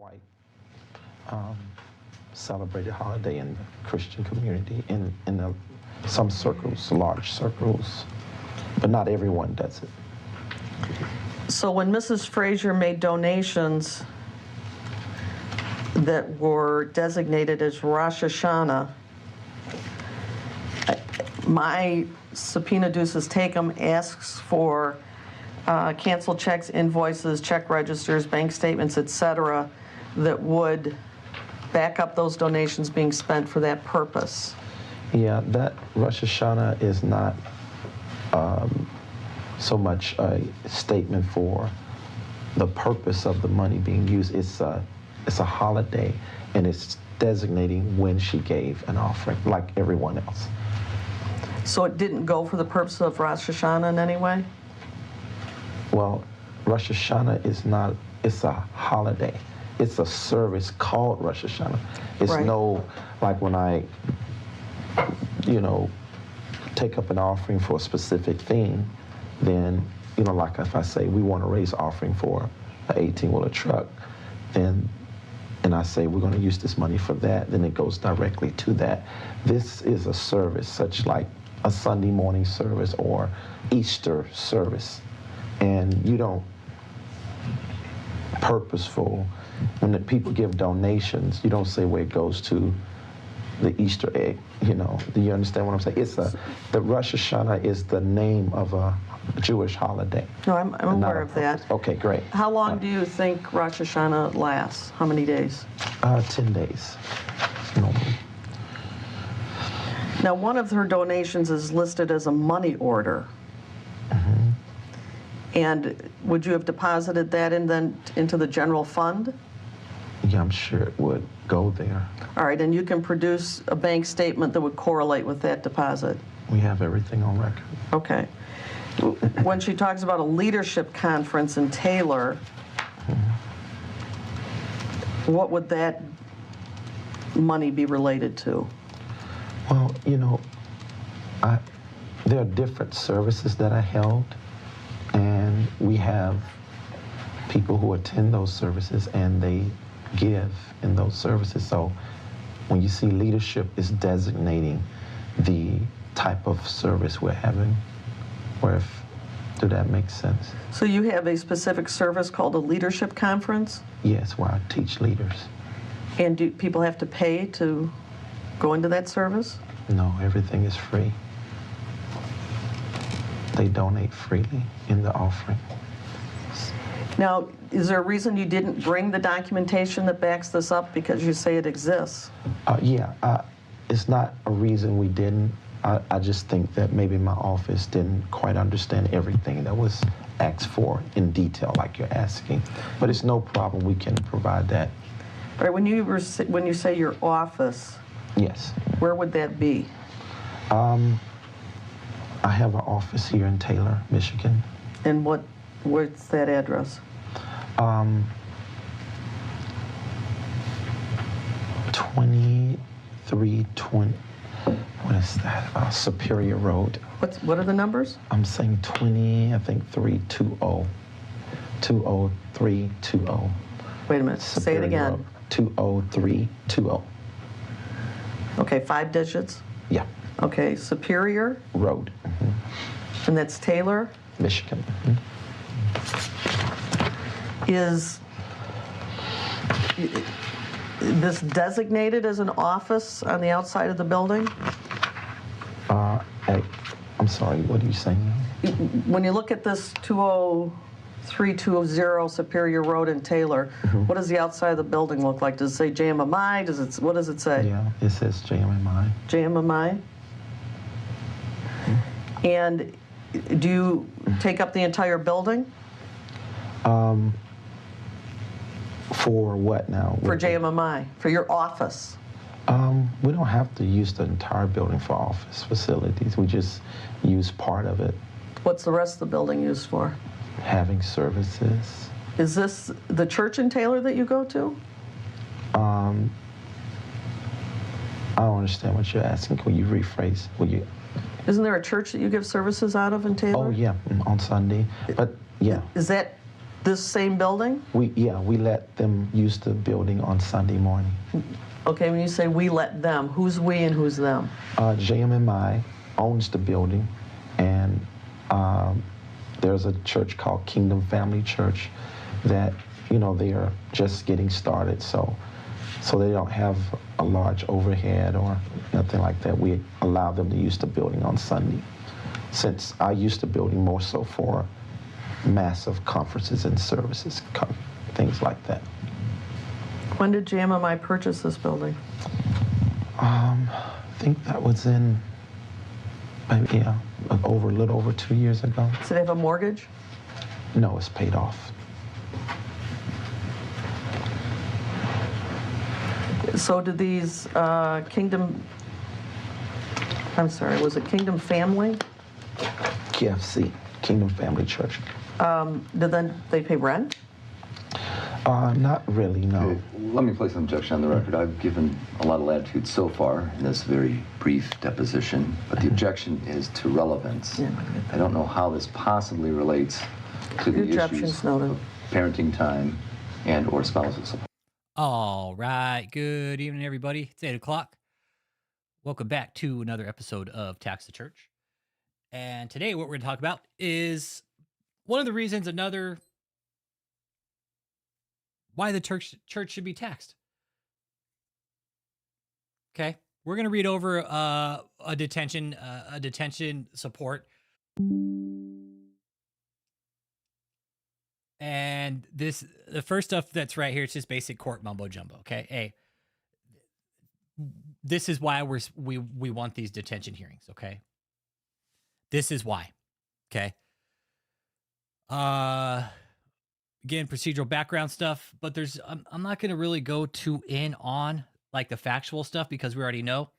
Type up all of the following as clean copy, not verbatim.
quite celebrated holiday in the Christian community, in some circles, large circles, but not everyone does it. So when Mrs. Frazier made donations that were designated as Rosh Hashanah, my subpoena duces take 'em asks for canceled checks, invoices, check registers, bank statements, etc., that would back up those donations being spent for that purpose. Yeah, that Rosh Hashanah is not so much a statement for the purpose of the money being used. It's a holiday, and it's designating when she gave an offering, like everyone else. So it didn't go for the purpose of Rosh Hashanah in any way? Well, Rosh Hashanah is not, it's a holiday. It's a service called Rosh Hashanah. It's right. No, like when I, take up an offering for a specific thing, then, like if I say we want to raise offering for an 18-wheeler truck, then, and I say we're going to use this money for that, then it goes directly to that. This is a service, such like a Sunday morning service or Easter service. And you don't purposeful, when the people give donations, you don't say where it goes to the Easter egg, Do you understand what I'm saying? The Rosh Hashanah is the name of a Jewish holiday. No, I'm aware of that. Okay, great. How long do you think Rosh Hashanah lasts? How many days? 10 days. Normally. Now, one of her donations is listed as a money order. Mm-hmm. And would you have deposited that into the general fund? Yeah, I'm sure it would go there. All right, and you can produce a bank statement that would correlate with that deposit? We have everything on record. Okay. When she talks about a leadership conference in Taylor, what would that money be related to? Well, there are different services that I held, and we have people who attend those services and they give in those services. So when you see leadership is designating the type of service we're having, do that make sense? So you have a specific service called a leadership conference? Yes, where I teach leaders. And do people have to pay to go into that service? No, everything is free. They donate freely in the offering. Now, is there a reason you didn't bring the documentation that backs this up because you say it exists? It's not a reason we didn't. I just think that maybe my office didn't quite understand everything that was asked for in detail like you're asking. But it's no problem. We can provide that. All right, when you say your office, yes, where would that be? I have an office here in Taylor, Michigan. And what's that address? 2320. What is that? Superior Road. What are the numbers? I'm saying 320. 20320. Wait a minute. Superior Say it again. Road, 20320. Okay, 5 digits? Yeah. Okay, Superior Road. Mm-hmm. And that's Taylor? Michigan. Mm-hmm. Is this designated as an office on the outside of the building? I'm sorry, what are you saying? When you look at this 20320 Superior Road in Taylor, mm-hmm. What does the outside of the building look like? Does it say JMMI? What does it say? Yeah, it says JMMI. JMMI? Mm-hmm. And do you take up the entire building? For what now? For JMMI, for your office. We don't have to use the entire building for office facilities. We just use part of it. What's the rest of the building used for? Having services. Is this the church in Taylor that you go to? I don't understand what you're asking. Can you rephrase? Isn't there a church that you give services out of in Taylor? Oh, yeah, on Sunday. But, yeah. Is that This same building? We let them use the building on Sunday morning. Okay, when you say we let them, who's we and who's them? JMMI owns the building, and there's a church called Kingdom Family Church that, they are just getting started, so they don't have a large overhead or nothing like that. We allow them to use the building on Sunday, since I use the building more so for massive conferences and services, things like that. When did JMMI purchase this building? I think that was in, maybe, a little over 2 years ago. So they have a mortgage? No, it's paid off. So did these was it Kingdom Family? KFC, Kingdom Family Church. Did they pay rent? Not really, no. Okay, let me place an objection on the record. I've given a lot of latitude so far in this very brief deposition, but the objection is to relevance. Yeah, I don't know how this possibly relates to the issues of parenting time and or spousal support. All right. Good evening, everybody. It's 8 o'clock. Welcome back to another episode of Tax the Church. And today what we're going to talk about is one of the reasons why the church should be taxed. Okay. We're going to read over a detention support. And the first stuff that's right here, it's just basic court mumbo jumbo. Okay. Hey, this is why we want these detention hearings. Okay. This is why. Okay. Again, procedural background stuff, but I'm not going to really go too in on like the factual stuff because we already know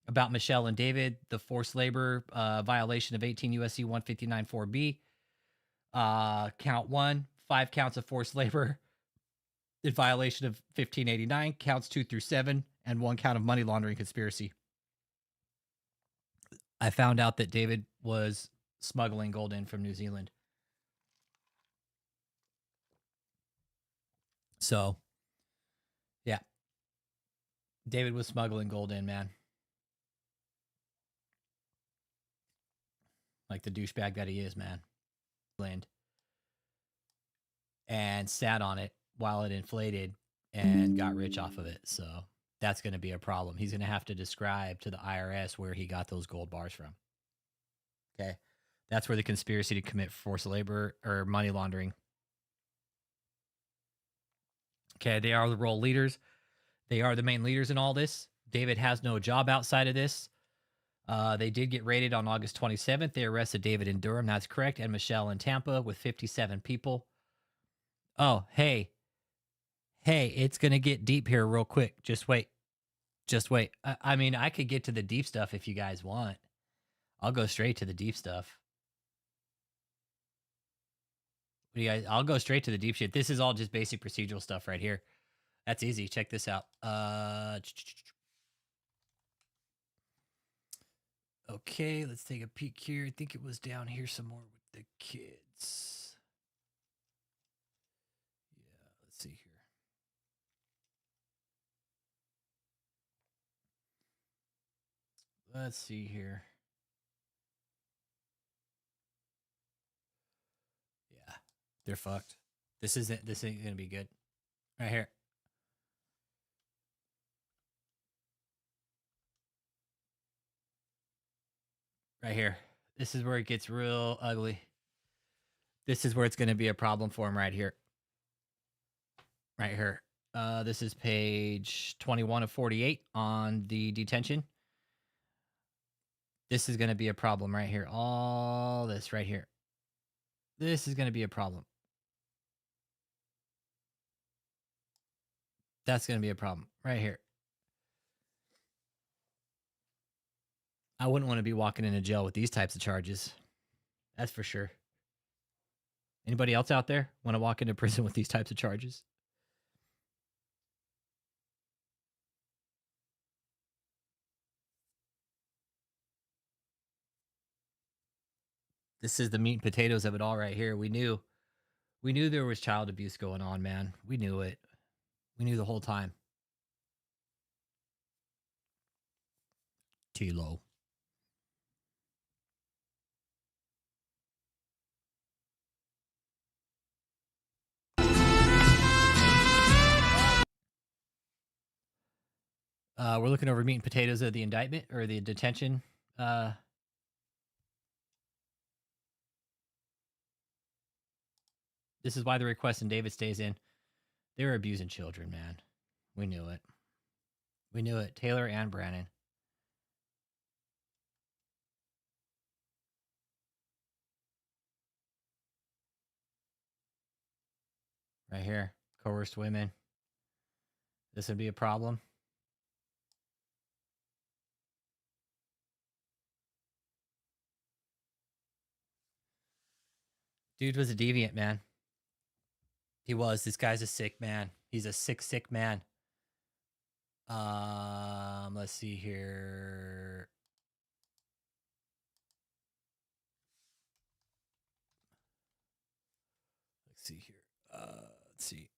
about Michelle and David, the forced labor violation of 18 USC 159-4B. Count 1, 5 counts of forced labor in violation of 1589, counts 2 through 7, and 1 count of money laundering conspiracy. I found out that David was smuggling gold in from New Zealand. So, yeah. David was smuggling gold in, man. Like the douchebag that he is, man. And sat on it while it inflated and got rich off of it. So that's going to be a problem. He's going to have to describe to the IRS where he got those gold bars from. Okay. That's where the conspiracy to commit forced labor or money laundering. Okay. They are the role leaders. They are the main leaders in all this. David has no job outside of this. They did get raided on August 27th. They arrested David in Durham. That's correct. And Michelle in Tampa with 57 people. Oh, hey, it's going to get deep here real quick. Just wait. I mean, I could get to the deep stuff if you guys want. I'll go straight to the deep stuff. What do you guys? I'll go straight to the deep shit. This is all just basic procedural stuff right here. That's easy. Check this out. Okay, let's take a peek here. I think it was down here some more with the kids. Yeah, let's see here. Let's see here. Yeah, they're fucked. This ain't gonna be good. Right here. Right here. This is where it gets real ugly. This is where it's going to be a problem for him right here. Right here. This is page 21 of 48 on the detention. This is going to be a problem right here. All this right here. This is going to be a problem. That's going to be a problem right here. I wouldn't want to be walking into jail with these types of charges. That's for sure. Anybody else out there want to walk into prison with these types of charges? This is the meat and potatoes of it all right here. We knew We knew there was child abuse going on, man. We knew it. We knew the whole time. T-Lo. We're looking over meat and potatoes of the indictment or the detention. This is why the request and David stays in. They were abusing children, man. We knew it. We knew it. Taylor and Brannon. Right here. Coerced women. This would be a problem. Dude was a deviant, man. He was. This guy's a sick man. He's a sick, sick man. Let's see here. Let's see here. Let's see.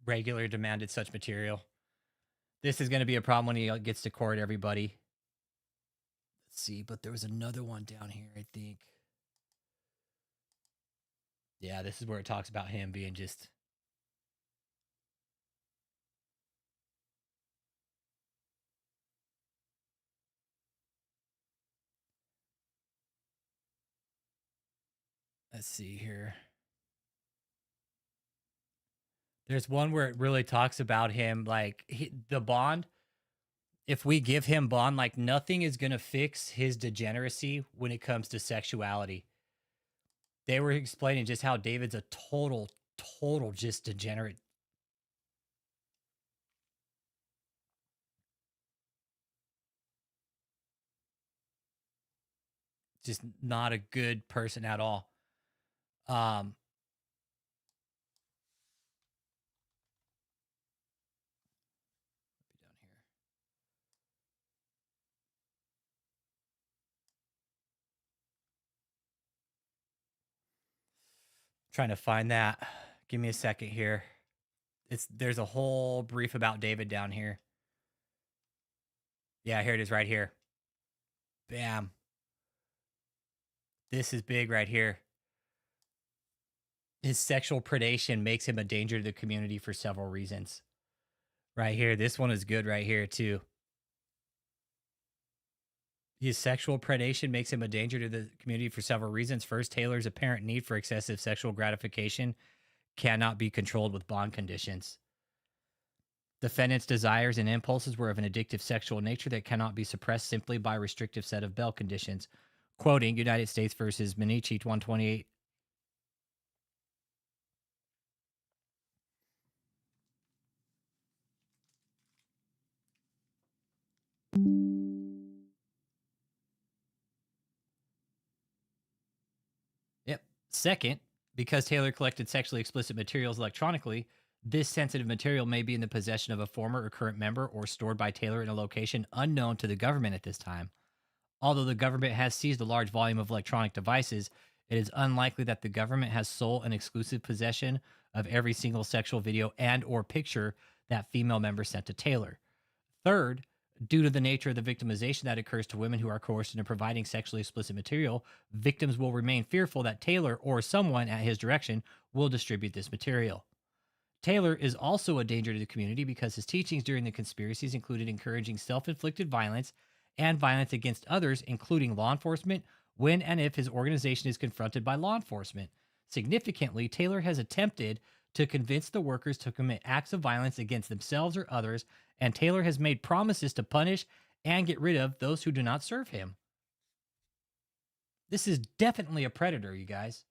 Regular demanded such material. This is going to be a problem when he gets to court, everybody. Let's see, but there was another one down here, I think. Yeah, this is where it talks about him being just... Let's see here. There's one where it really talks about him, like, the bond. If we give him bond, like, nothing is going to fix his degeneracy when it comes to sexuality. They were explaining just how David's a total just degenerate. Just not a good person at all. Down here. Trying to find that. Give me a second here. There's a whole brief about David down here. Yeah, here it is right here. Bam. This is big right here. His sexual predation makes him a danger to the community for several reasons. Right here. This one is good right here too. His sexual predation makes him a danger to the community for several reasons. First, Taylor's apparent need for excessive sexual gratification cannot be controlled with bond conditions. Defendant's desires and impulses were of an addictive sexual nature that cannot be suppressed simply by a restrictive set of bail conditions. Quoting United States versus Minichi 128. Yep. Second, because Taylor collected sexually explicit materials electronically, this sensitive material may be in the possession of a former or current member or stored by Taylor in a location unknown to the government at this time. Although the government has seized a large volume of electronic devices, it is unlikely that the government has sole and exclusive possession of every single sexual video and or picture that female member sent to Taylor. Third, due to the nature of the victimization that occurs to women who are coerced into providing sexually explicit material, victims will remain fearful that Taylor or someone at his direction will distribute this material. Taylor is also a danger to the community because his teachings during the conspiracies included encouraging self-inflicted violence and violence against others, including law enforcement, when and if his organization is confronted by law enforcement. Significantly, Taylor has attempted to convince the workers to commit acts of violence against themselves or others, and Taylor has made promises to punish and get rid of those who do not serve him. This is definitely a predator, you guys.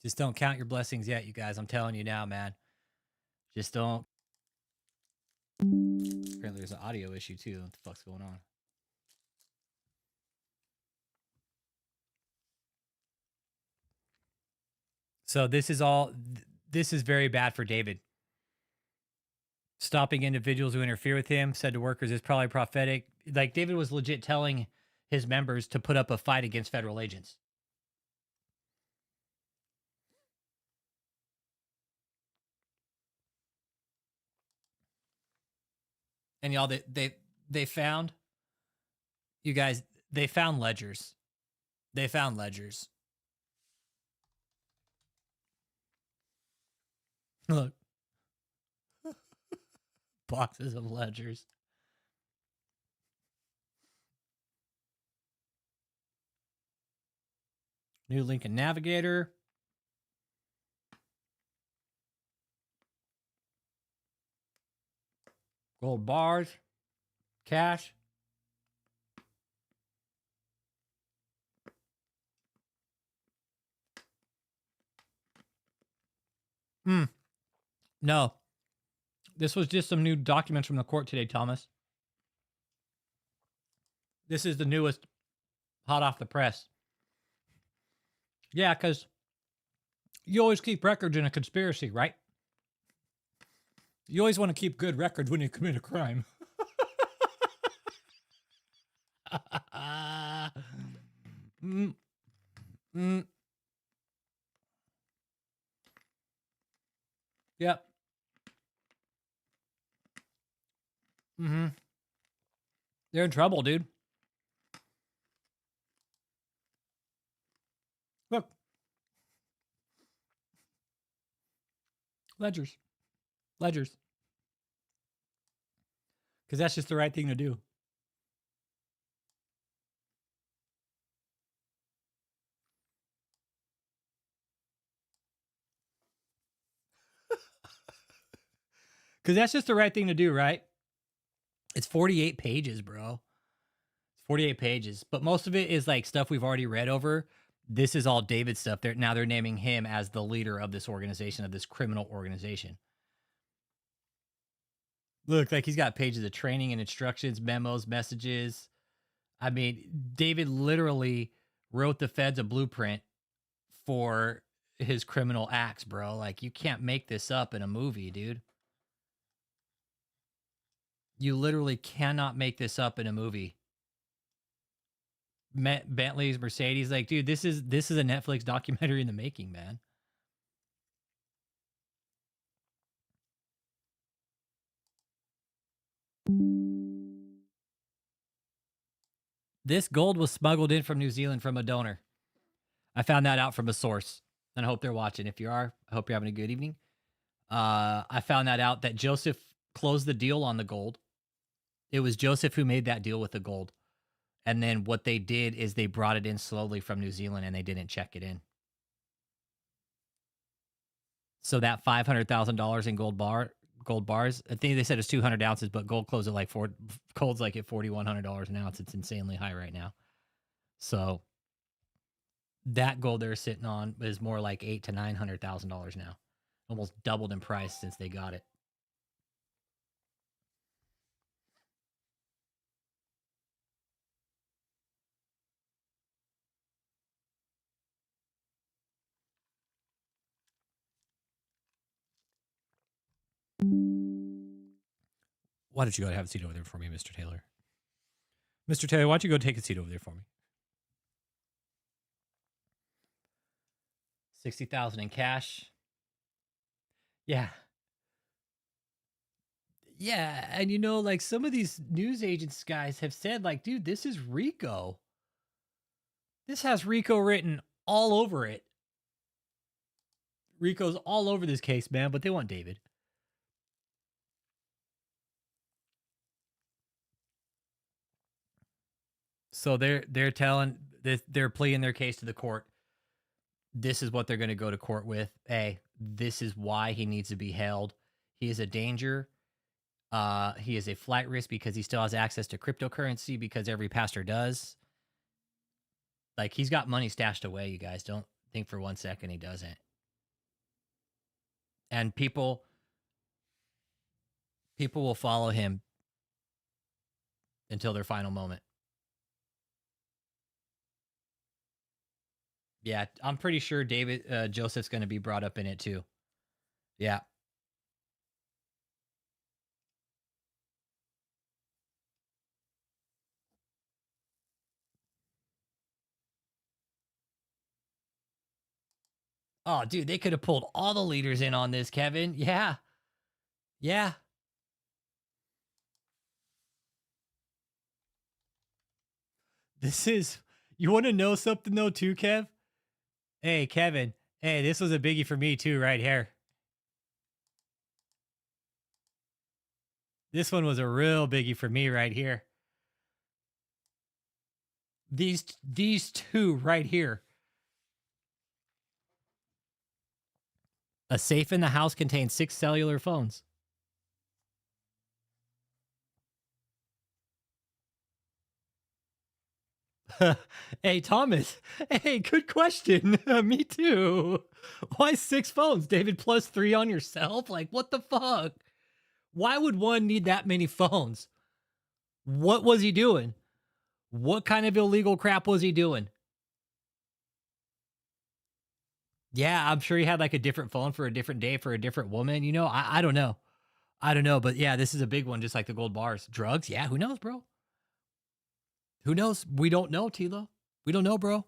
Just don't count your blessings yet, you guys. I'm telling you now, man. Just don't. Apparently there's an audio issue, too. What the fuck's going on? So this is all, this is very bad for David. Stopping individuals who interfere with him, said to workers, is probably prophetic. Like, David was legit telling his members to put up a fight against federal agents. And y'all, they found, you guys, they found ledgers. They found ledgers. Look. Boxes of ledgers. New Lincoln Navigator. Gold bars. Cash. No. This was just some new documents from the court today, Thomas. This is the newest, hot off the press. Yeah, because you always keep records in a conspiracy, right? You always want to keep good records when you commit a crime. Yep. They're in trouble, dude. Look. Ledgers. Ledgers. Because that's just the right thing to do. Because that's just the right thing to do, right? It's 48 pages, bro. It's 48 pages. But most of it is like stuff we've already read over. This is all David stuff. Now they're naming him as the leader of this organization, of this criminal organization. Look, like he's got pages of training and instructions, memos, messages. I mean, David literally wrote the feds a blueprint for his criminal acts, bro. Like, you can't make this up in a movie, dude. You literally cannot make this up in a movie. Bentley's, Mercedes, like, dude, this is a Netflix documentary in the making, man. This gold was smuggled in from New Zealand from a donor. I found that out from a source, and I hope they're watching. If you are, I hope you're having a good evening. I found that out that Joseph closed the deal on the gold. It was Joseph who made that deal with the gold. And then what they did is they brought it in slowly from New Zealand and they didn't check it in. So that $500,000 in gold bars, I think they said it's 200 ounces, but gold closed at like gold's like at $4,100 an ounce. It's insanely high right now. So that gold they're sitting on is more like $800,000 to $900,000 now. Almost doubled in price since they got it. Why don't you go have a seat over there for me, Mr. Taylor? Mr. Taylor, why don't you go take a seat over there for me? 60,000 in cash. Yeah. Yeah, and you know, like some of these news agents guys have said, like, dude, this is RICO. This has RICO written all over it. RICO's all over this case, man, but they want David. So they're telling, they're pleading their case to the court. This is what they're going to go to court with. Hey, this is why he needs to be held. He is a danger. He is a flight risk because he still has access to cryptocurrency because every pastor does. Like, he's got money stashed away, you guys. Don't think for 1 second he doesn't. And people will follow him until their final moment. Yeah, I'm pretty sure David Joseph's going to be brought up in it too. Yeah. Oh, dude, they could have pulled all the leaders in on this, Kevin. Yeah. Yeah. This is, you want to know something though, too, Kev? Hey, Kevin. Hey, this was a biggie for me too, right here. This one was a real biggie for me right here. These two right here. A safe in the house contains 6 cellular phones. Hey, Thomas. Hey, good question. Me too. Why 6 phones, David, plus 3 on yourself? Like, what the fuck? Why would one need that many phones? What was he doing? What kind of illegal crap was he doing? Yeah, I'm sure he had like a different phone for a different day for a different woman. You know, I don't know. I don't know. But yeah, this is a big one, just like the gold bars. Drugs? Yeah, who knows, bro? Who knows? We don't know, Tilo. We don't know, bro.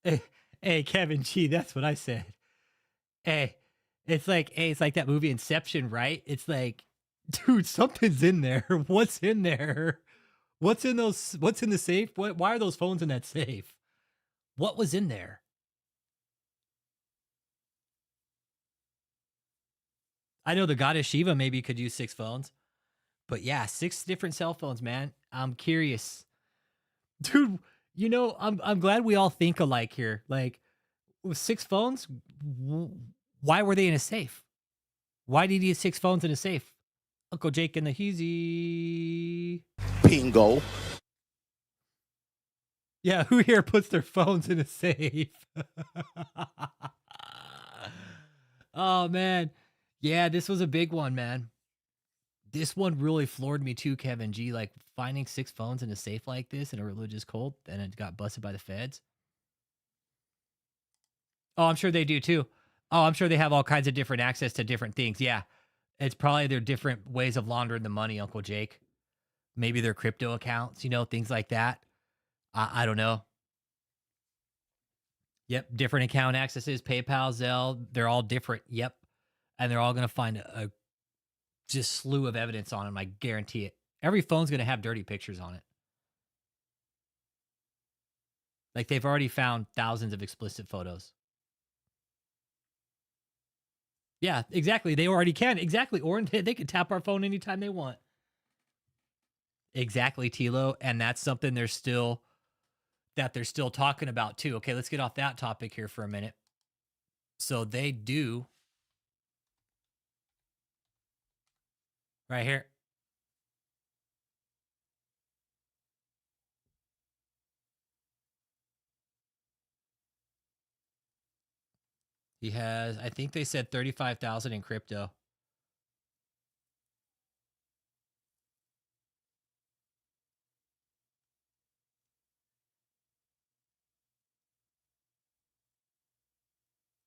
Hey, hey, Kevin G, that's what I said. Hey, it's like that movie Inception, right? It's like, dude, something's in there. What's in there? What's in those? What's in the safe? Why are those phones in that safe? What was in there? I know the goddess Shiva maybe could use 6 phones, but yeah, 6 different cell phones, man. I'm curious, dude. You know, I'm glad we all think alike here. Like, with 6 phones, why were they in a safe? Why did he have 6 phones in a safe? Uncle Jake and the Heezy. Bingo. Yeah, who here puts their phones in a safe? Oh, man. Yeah, this was a big one, man. This one really floored me too, Kevin G. Like, finding 6 phones in a safe like this in a religious cult, and it got busted by the feds. Oh, I'm sure they do too. Oh, I'm sure they have all kinds of different access to different things. Yeah. It's probably their different ways of laundering the money, Uncle Jake. Maybe their crypto accounts, you know, things like that. I don't know. Yep. Different account accesses, PayPal, Zelle, they're all different. Yep. And they're all going to find a just slew of evidence on them. I guarantee it. Every phone's going to have dirty pictures on it. Like, they've already found thousands of explicit photos. Yeah, exactly. They already can. Exactly. Or they can tap our phone anytime they want. Exactly, Tilo. And that's something they're still talking about too. Okay, let's get off that topic here for a minute. So they do right here. He has, I think they said 35,000 in crypto.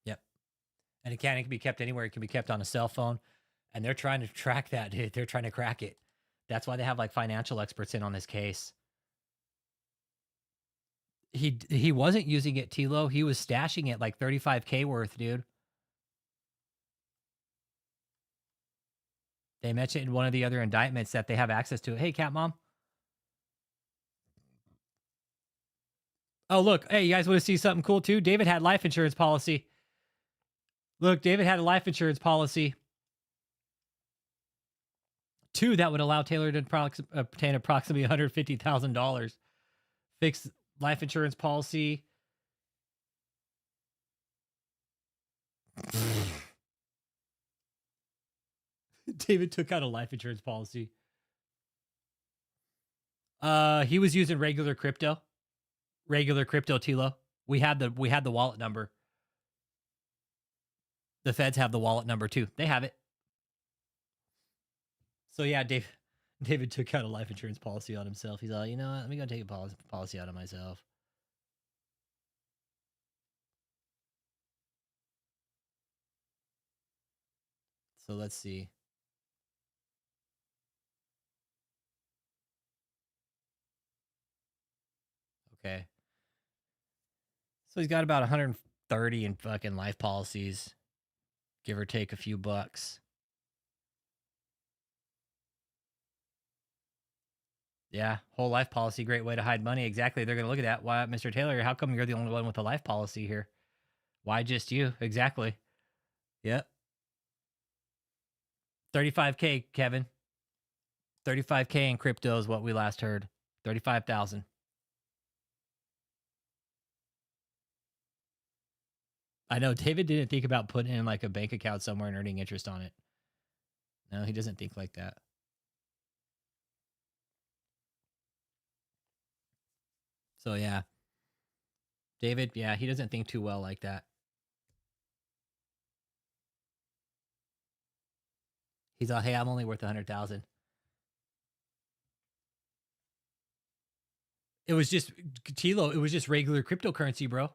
Yep. And it can be kept anywhere. It can be kept on a cell phone. And they're trying to track that, dude. They're trying to crack it. That's why they have like financial experts in on this case. He wasn't using it, Tilo. He was stashing it like 35K worth, dude. They mentioned in one of the other indictments that they have access to it. Hey, Cat Mom. Oh, look. Hey, you guys want to see something cool too? David had life insurance policy. Look, David had a life insurance policy. 2 that would allow Taylor to obtain approximately $150,000. Fixed life insurance policy. David took out a life insurance policy. He was using regular crypto, Tilo. We had the wallet number. The feds have the wallet number too. They have it. So yeah, David took out a life insurance policy on himself. He's like, you know what? Let me go take a policy out of myself. So let's see. Okay. So he's got about 130 in fucking life policies, give or take a few bucks. Yeah, whole life policy, great way to hide money. Exactly. They're going to look at that. Why, Mr. Taylor, how come you're the only one with a life policy here? Why just you? Exactly. Yep. 35K, Kevin. 35K in crypto is what we last heard. 35,000. I know David didn't think about putting in like a bank account somewhere and earning interest on it. No, he doesn't think like that. So yeah. David, yeah, he doesn't think too well like that. He's like, hey, I'm only worth 100,000. It was just Tilo. It was just regular cryptocurrency, bro.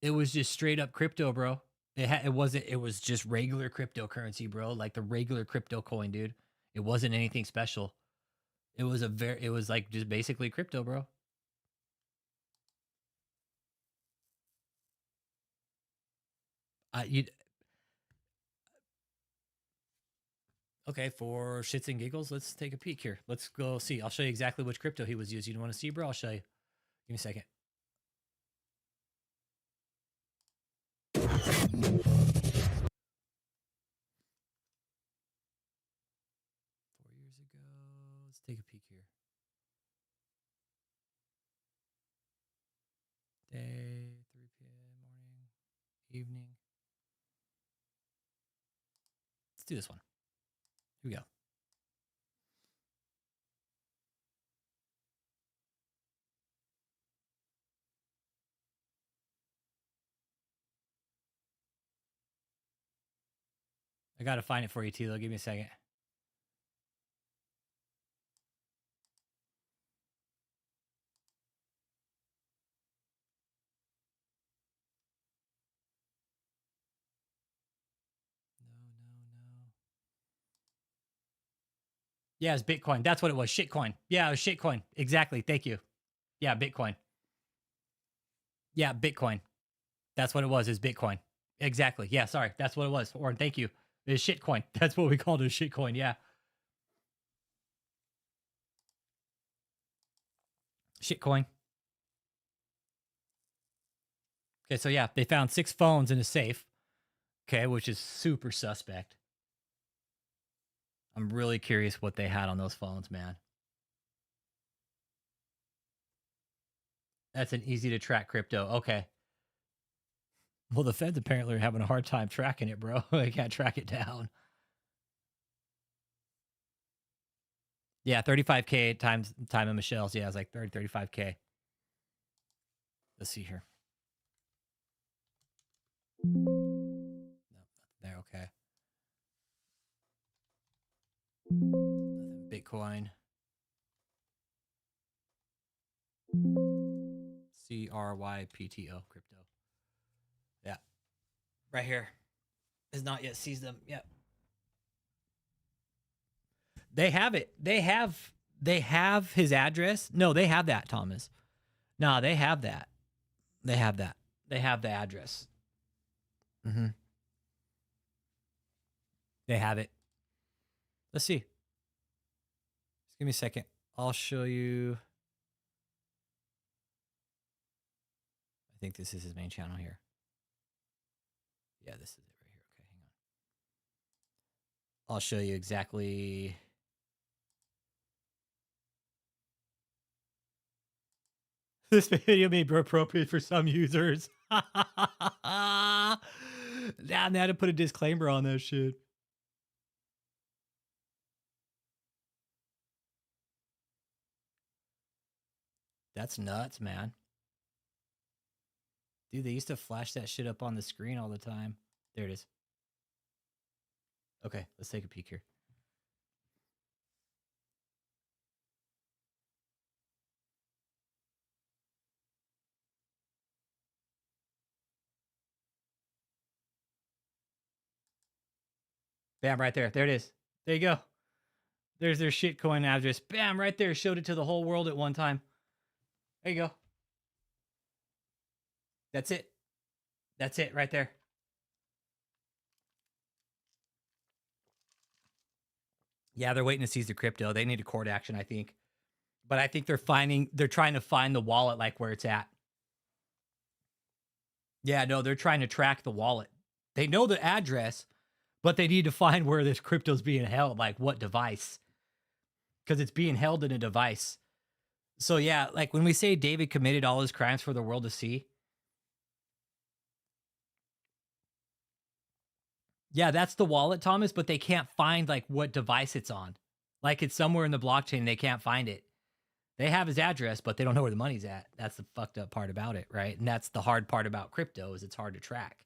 It was just straight up crypto, bro. It wasn't. It was just regular cryptocurrency, bro. Like the regular crypto coin, dude. It wasn't anything special. It was It was like just basically crypto, bro. Okay, for shits and giggles, let's take a peek here. Let's go see. I'll show you exactly which crypto he was using. You want to see, bro? I'll show you. Give me a second. 4 years ago. Let's take a peek here. Day, 3 p.m. morning, evening. Let's do this one. Here we go. I gotta find it for you, Tilo. Give me a second. No. Yeah, it's Bitcoin. That's what it was. Shitcoin. Yeah, it was shitcoin. Exactly. Thank you. Yeah, Bitcoin. Yeah, Bitcoin. That's what it was. Is Bitcoin. Exactly. Yeah, sorry. That's what it was. Or thank you. It's shitcoin. That's what we called it. Shitcoin. Yeah. Shitcoin. Okay, so yeah, they found 6 phones in a safe. Okay, which is super suspect. I'm really curious what they had on those phones, man. That's an easy to track crypto. Okay. Well, the feds apparently are having a hard time tracking it, bro. They can't track it down. Yeah, 35K times time of Michelle's. Yeah, it's like 35K. Let's see here. No, nothing there. Okay. Nothing. Bitcoin. CRYPTO crypto. Yeah. Right here. Has not yet seized them. Yep. They have it. They have his address. No, they have that, Thomas. No, they have that. They have that. They have the address. Mm-hmm. They have it. Let's see. Just give me a second. I'll show you. I think this is his main channel here. Yeah, this is it right here. Okay, hang on. I'll show you exactly. This video may be appropriate for some users. Now they had to put a disclaimer on that shit. That's nuts, man. Dude, they used to flash that shit up on the screen all the time. There it is. Okay, let's take a peek here. Bam, right there. There it is. There you go. There's their shitcoin address. Bam, right there. Showed it to the whole world at one time. There you go. That's it. That's it right there. Yeah, they're waiting to seize the crypto. They need a court action, I think. But I think they're trying to find the wallet, like where it's at. Yeah, no, they're trying to track the wallet. They know the address, but they need to find where this crypto's being held, like what device. Because it's being held in a device. So yeah, like when we say David committed all his crimes for the world to see. Yeah, that's the wallet, Thomas, but they can't find like what device it's on. Like it's somewhere in the blockchain and they can't find it. They have his address, but they don't know where the money's at. That's the fucked up part about it, right? And that's the hard part about crypto is it's hard to track.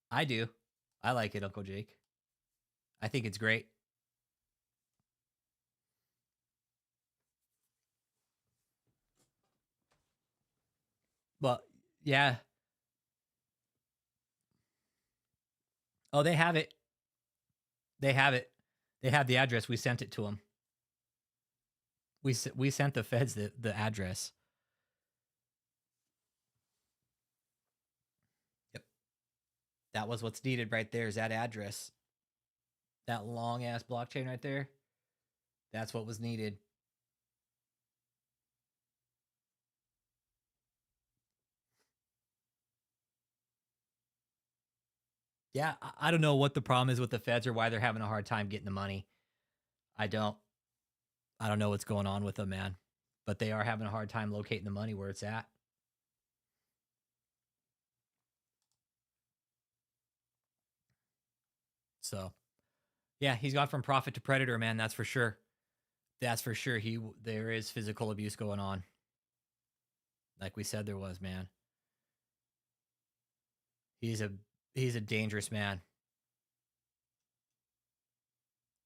I do. I like it, Uncle Jake. I think it's great. But yeah. Oh, they have it. They have it. They have the address. We sent it to them. We sent the feds the address. Yep. That was what's needed right there is that address. That long ass blockchain right there. That's what was needed. Yeah, I don't know what the problem is with the feds or why they're having a hard time getting the money. I don't know what's going on with them, man. But they are having a hard time locating the money where it's at. So, yeah, he's gone from prophet to predator, man. That's for sure. That's for sure. There is physical abuse going on. Like we said there was, man. He's a dangerous man.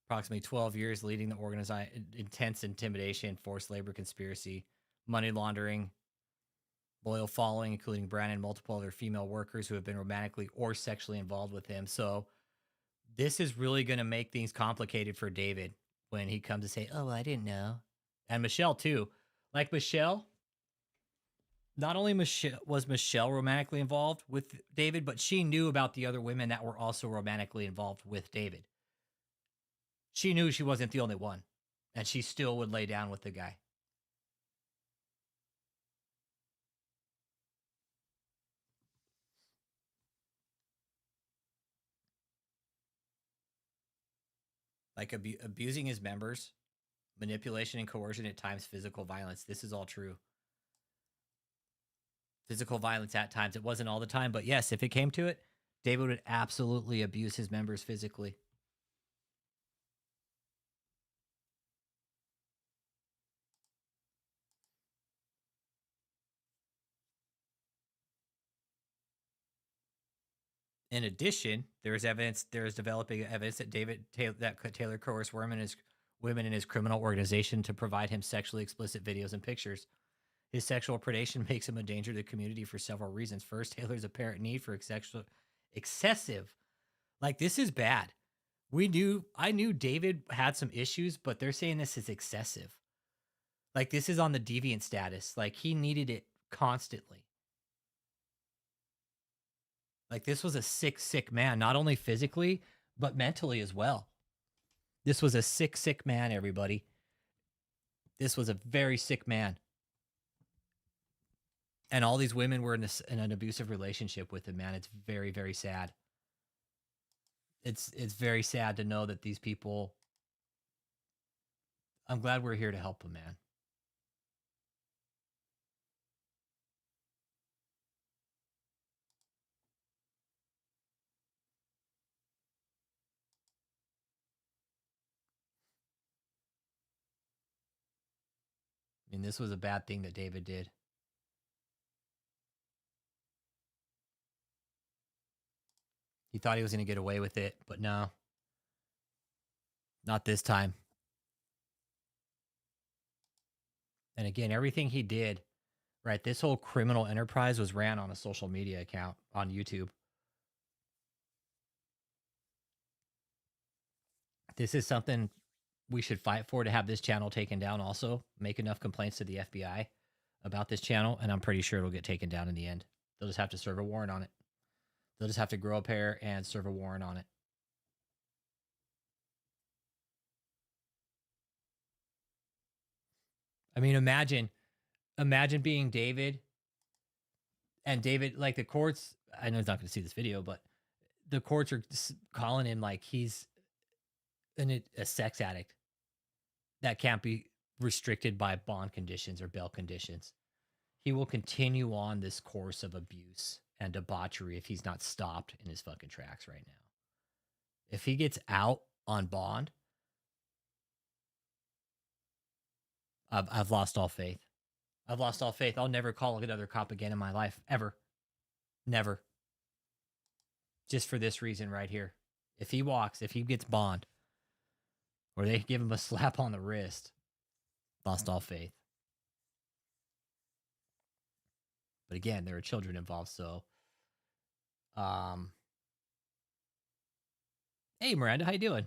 Approximately 12 years leading the organized intense intimidation, forced labor conspiracy, money laundering, loyal following, including Brandon and multiple other female workers who have been romantically or sexually involved with him. So this is really going to make things complicated for David when he comes to say, oh, I didn't know. And Michelle, too. Like Michelle, not only was Michelle romantically involved with David, but she knew about the other women that were also romantically involved with David. She knew she wasn't the only one, and she still would lay down with the guy. Like abusing his members, manipulation and coercion, at times physical violence. This is all true. Physical violence at times. It wasn't all the time, but yes, if it came to it, David would absolutely abuse his members physically. In addition, there is developing evidence that Taylor coerced women in his criminal organization to provide him sexually explicit videos and pictures. His sexual predation makes him a danger to the community for several reasons. First, Taylor's apparent need for excessive. Like, this is bad. I knew David had some issues, but they're saying this is excessive. Like, this is on the deviant status. Like, he needed it constantly. Like, this was a sick man, not only physically, but mentally as well. This was a sick man, everybody. This was a very sick man. And all these women were in an abusive relationship with him, man. It's very, very sad. It's very sad to know that these people... I'm glad we're here to help them, man. I mean, this was a bad thing that David did. He thought he was going to get away with it, but no. Not this time. And again, everything he did, right, this whole criminal enterprise was ran on a social media account on YouTube. This is something we should fight for, to have this channel taken down also. Make enough complaints to the FBI about this channel, and I'm pretty sure it'll get taken down in the end. They'll just have to serve a warrant on it. They'll just have to grow a pair and serve a warrant on it. I mean, imagine being David, and David, like, the courts, I know he's not going to see this video, but the courts are calling him like he's a sex addict that can't be restricted by bond conditions or bail conditions. He will continue on this course of abuse and debauchery if he's not stopped in his fucking tracks right now. If he gets out on bond, I've lost all faith. I've lost all faith. I'll never call another cop again in my life, ever. Never. Just for this reason right here. If he gets bond, or they give him a slap on the wrist, lost all faith. But again, there are children involved, so hey Miranda, how you doing?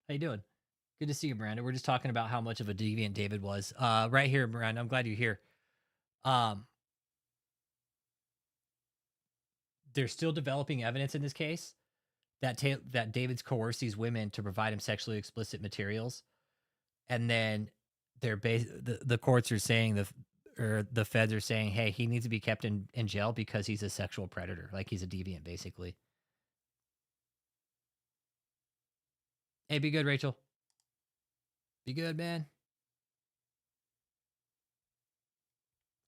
How you doing? Good to see you, Miranda. We're just talking about how much of a deviant David was. Right here, Miranda. I'm glad you're here. They're still developing evidence in this case that that David's coerced these women to provide him sexually explicit materials, and then the courts are saying, the feds are saying, hey, he needs to be kept in jail because he's a sexual predator, like he's a deviant, basically. Hey, be good, Rachel. Be good, man.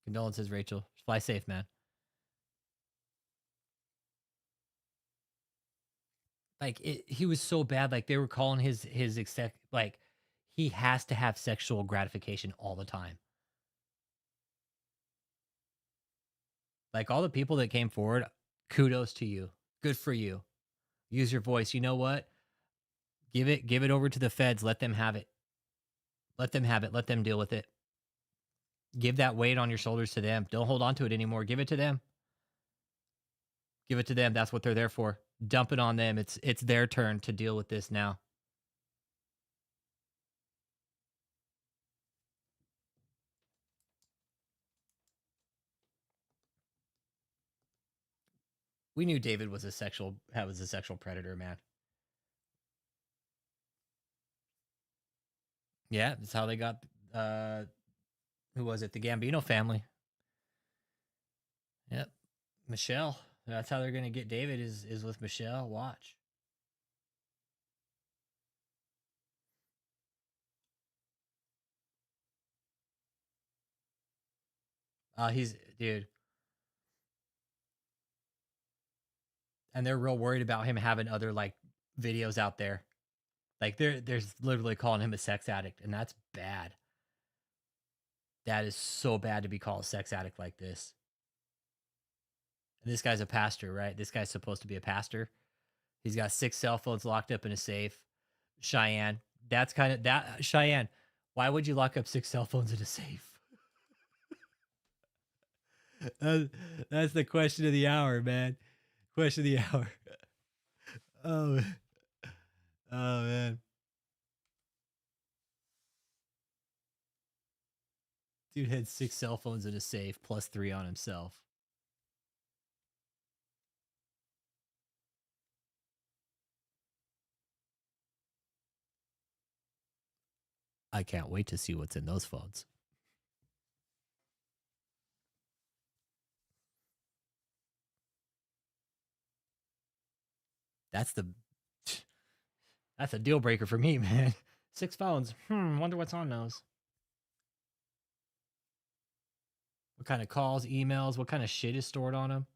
Condolences, Rachel. Fly safe, man. Like, he was so bad. Like, they were calling his like, he has to have sexual gratification all the time. Like, all the people that came forward, kudos to you. Good for you. Use your voice. You know what? Give it over to the feds. Let them have it. Let them have it. Let them deal with it. Give that weight on your shoulders to them. Don't hold on to it anymore. Give it to them. Give it to them. That's what they're there for. Dump it on them. It's their turn to deal with this now. We knew David was a sexual predator, man. Yeah, that's how they got who was it? The Gambino family. Yep. Michelle. That's how they're gonna get David is with Michelle. Watch. He's dude. And they're real worried about him having other like videos out there. Like there's literally calling him a sex addict, and that's bad. That is so bad to be called a sex addict like this. And this guy's a pastor, right? This guy's supposed to be a pastor. He's got 6 cell phones locked up in a safe. Cheyenne, that's kind of that. Cheyenne, why would you lock up 6 cell phones in a safe? That's the question of the hour, man. Question of the hour. Oh man. Dude had 6 cell phones in a safe plus 3 on himself. I can't wait to see what's in those phones. That's a deal breaker for me, man. 6 phones. Wonder what's on those. What kind of calls, emails, what kind of shit is stored on them?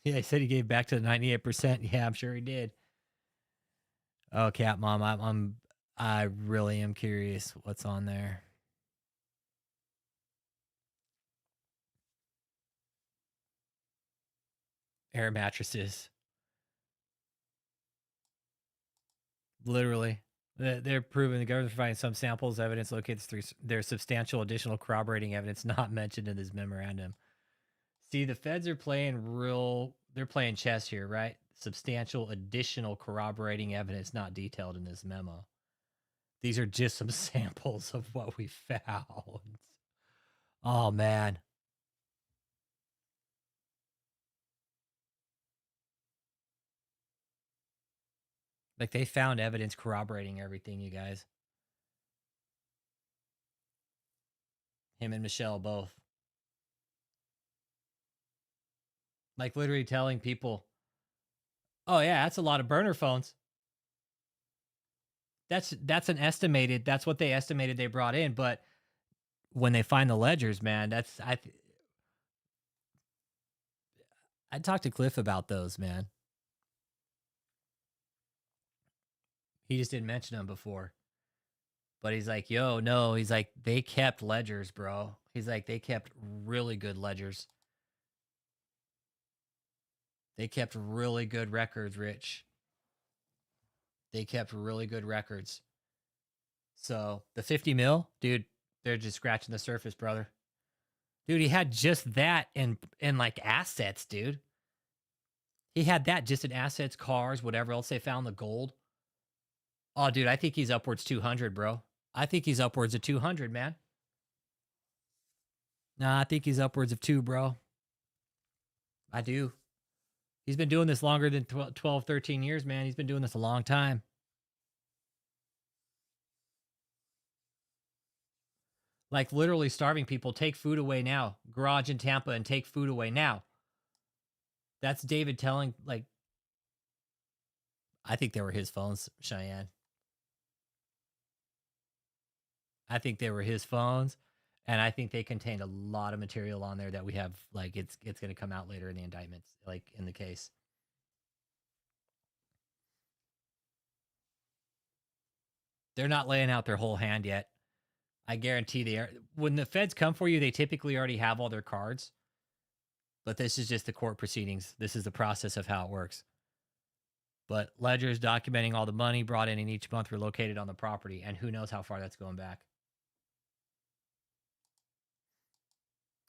Yeah, he said he gave back to the 98%. Yeah, I'm sure he did. Oh, Cat Mom, I really am curious what's on there. Air mattresses. Literally. They're proving the government's providing some samples evidence located through their substantial additional corroborating evidence not mentioned in this memorandum. See, the feds are they're playing chess here, right? Substantial additional corroborating evidence not detailed in this memo. These are just some samples of what we found. Oh, man. Like, they found evidence corroborating everything, you guys. Him and Michelle both. Like, literally telling people, oh, yeah, that's a lot of burner phones. That's what they estimated they brought in. But when they find the ledgers, man, I talked to Cliff about those, man. He just didn't mention them before. But he's like, yo, no. He's like, they kept ledgers, bro. He's like, they kept really good ledgers. They kept really good records, Rich. They kept really good records. So the 50 mil, dude, they're just scratching the surface, brother. Dude, he had just that in like assets, dude. He had that just in assets, cars, whatever else they found, the gold. Oh, dude, I think he's upwards 200, bro. I think he's upwards of 200, man. Nah, I think he's upwards of 2, bro. I do. He's been doing this longer than 12, 13 years, man. He's been doing this a long time. Like literally starving people. Take food away now. Garage in Tampa and take food away now. That's David telling, like, I think they were his phones, Cheyenne. I think they were his phones, and I think they contained a lot of material on there that we have, like, it's going to come out later in the indictments, like in the case. They're not laying out their whole hand yet. I guarantee they are. When the feds come for you, they typically already have all their cards. But this is just the court proceedings. This is the process of how it works. But ledgers documenting all the money brought in each month were located on the property, and who knows how far that's going back.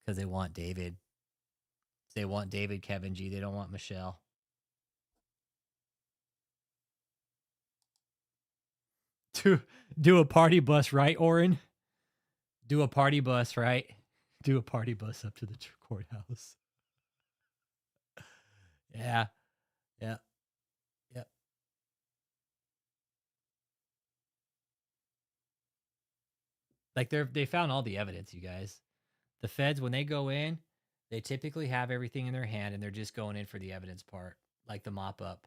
Because they want David. They want David, Kevin G. They don't want Michelle. Do a party bus, right, Oren? Do a party bus, right? Do a party bus up to the courthouse. Yeah. Yeah. Yep. Like they found all the evidence, you guys. The feds, when they go in, they typically have everything in their hand and they're just going in for the evidence part, like the mop up.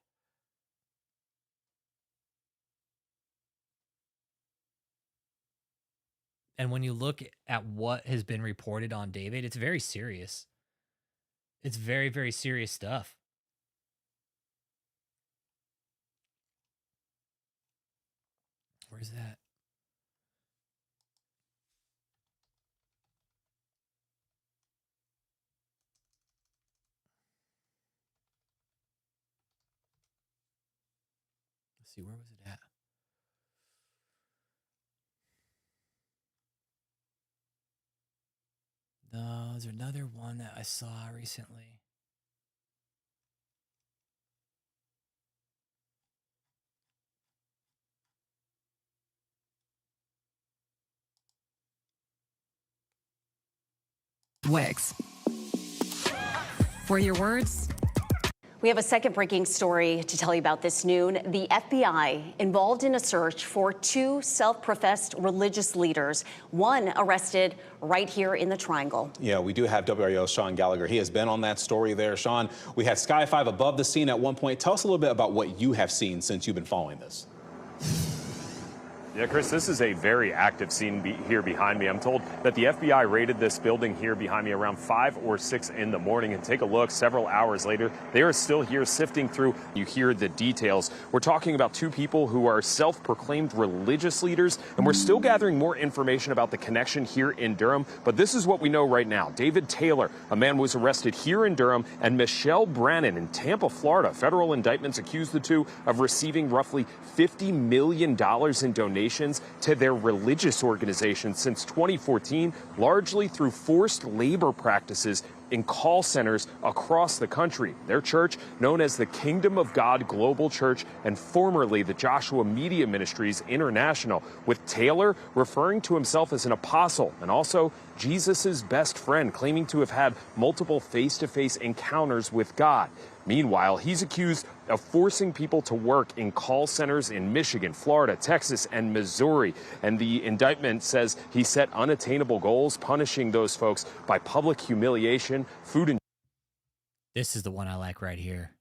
And when you look at what has been reported on David, it's very serious. It's very, very serious stuff. Where's that? Let's see, where was it at? No, there's another one that I saw recently. Wix. For your words. We have a second breaking story to tell you about this noon. The FBI involved in a search for two self-professed religious leaders, one arrested right here in the Triangle. Yeah, we do have WREO's Sean Gallagher. He has been on that story there. Sean, we had Sky 5 above the scene at one point. Tell us a little bit about what you have seen since you've been following this. Yeah, Chris, this is a very active scene here behind me. I'm told that the FBI raided this building here behind me around 5 or 6 in the morning. And take a look, several hours later, they are still here sifting through. You hear the details. We're talking about two people who are self-proclaimed religious leaders, and we're still gathering more information about the connection here in Durham. But this is what we know right now. David Taylor, a man was arrested here in Durham, and Michelle Brannon in Tampa, Florida. Federal indictments accuse the two of receiving roughly $50 million in donations to their religious organization since 2014, largely through forced labor practices in call centers across the country. Their church, known as the Kingdom of God Global Church and formerly the Joshua Media Ministries International, with Taylor referring to himself as an apostle and also Jesus's best friend, claiming to have had multiple face-to-face encounters with God. Meanwhile, he's accused of forcing people to work in call centers in Michigan, Florida, Texas, and Missouri. And the indictment says he set unattainable goals, punishing those folks by public humiliation, food and... This is the one I like right here.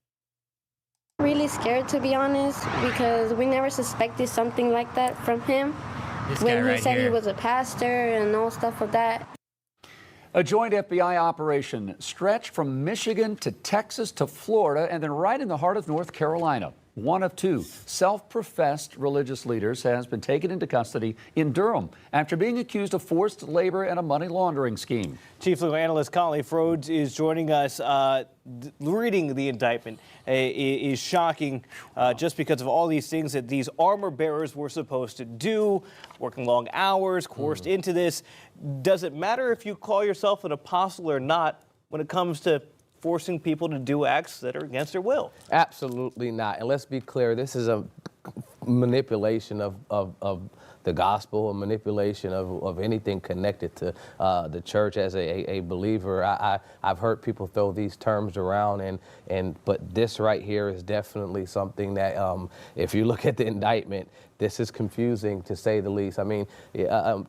Really scared, to be honest, because we never suspected something like that from him. This guy When he right said he here. was a pastor and all stuff like that. A joint FBI operation stretched from Michigan to Texas to Florida and then right in the heart of North Carolina. One of two self-professed religious leaders has been taken into custody in Durham after being accused of forced labor and a money laundering scheme. Chief Legal Analyst Conley Frodes is joining us. Reading the indictment is shocking just because of all these things that these armor bearers were supposed to do, working long hours, coerced into this. Does it matter if you call yourself an apostle or not when it comes to forcing people to do acts that are against their will? Absolutely not. And let's be clear, this is a manipulation of the gospel, a manipulation of anything connected to the church. As a believer, I've heard people throw these terms around, but this right here is definitely something that, if you look at the indictment, this is confusing to say the least. I mean,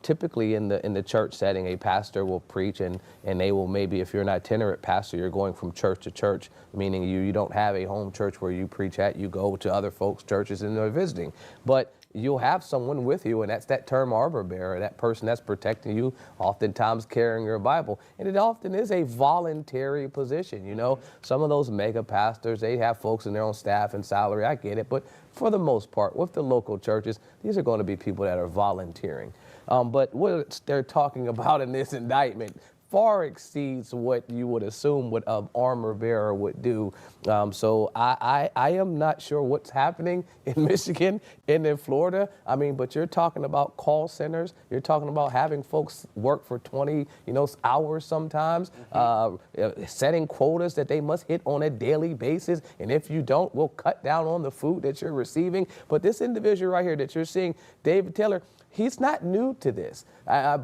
typically in the church setting, a pastor will preach and they will maybe, if you're an itinerant pastor, you're going from church to church, meaning you don't have a home church where you preach at, you go to other folks' churches and they're visiting. But you'll have someone with you, and that's that term armor bearer, that person that's protecting you, oftentimes carrying your Bible. And it often is a voluntary position, you know. Some of those mega pastors, they have folks in their own staff and salary, I get it, but for the most part, with the local churches, these are going to be people that are volunteering. But what they're talking about in this indictment far exceeds what you would assume what an armor bearer would do. So I am not sure what's happening in Michigan and in Florida. I mean, but you're talking about call centers. You're talking about having folks work for 20, hours sometimes, setting quotas that they must hit on a daily basis. And if you don't, we'll cut down on the food that you're receiving. But this individual right here that you're seeing, David Taylor, he's not new to this.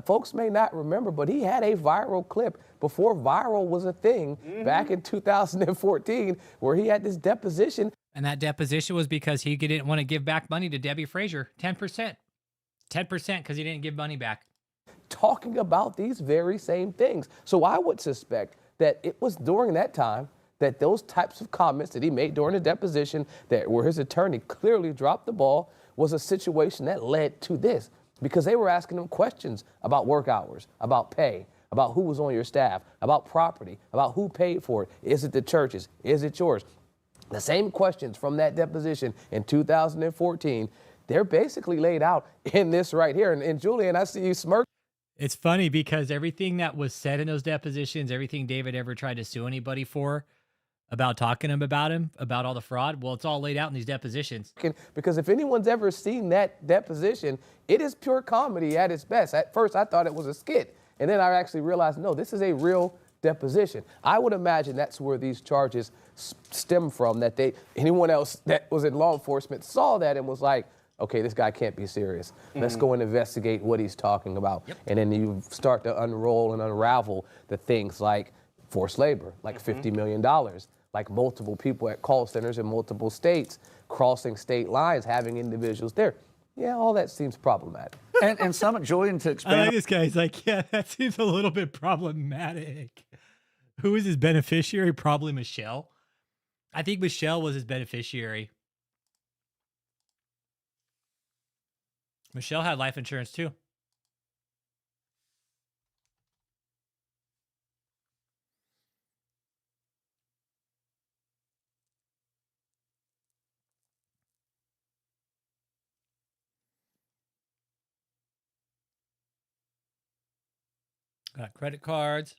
Folks may not remember, but he had a viral clip before viral was a thing back in 2014 where he had this deposition. And that deposition was because he didn't want to give back money to Debbie Frazier, 10%. 10% because he didn't give money back. Talking about these very same things. So I would suspect that it was during that time that those types of comments that he made during the deposition that where his attorney clearly dropped the ball was a situation that led to this, because they were asking him questions about work hours, about pay, about who was on your staff, about property, about who paid for it. Is it the church's? Is it yours? The same questions from that deposition in 2014, they're basically laid out in this right here. And Julian, I see you smirk. It's funny because everything that was said in those depositions, everything David ever tried to sue anybody for, about talking about him, about all the fraud, well, it's all laid out in these depositions. Because if anyone's ever seen that deposition, it is pure comedy at its best. At first, I thought it was a skit. And then I actually realized, no, this is a real deposition. I would imagine that's where these charges stem from, that anyone else that was in law enforcement saw that and was like, okay, this guy can't be serious. Let's go and investigate what he's talking about. Yep. And then you start to unroll and unravel the things like forced labor, like $50 million. Like multiple people at call centers in multiple states, crossing state lines, having individuals there. Yeah, all that seems problematic. And some, Julian, to expand. I like this guy. He's like, yeah, that seems a little bit problematic. Who is his beneficiary? Probably Michelle. I think Michelle was his beneficiary. Michelle had life insurance too. Got credit cards.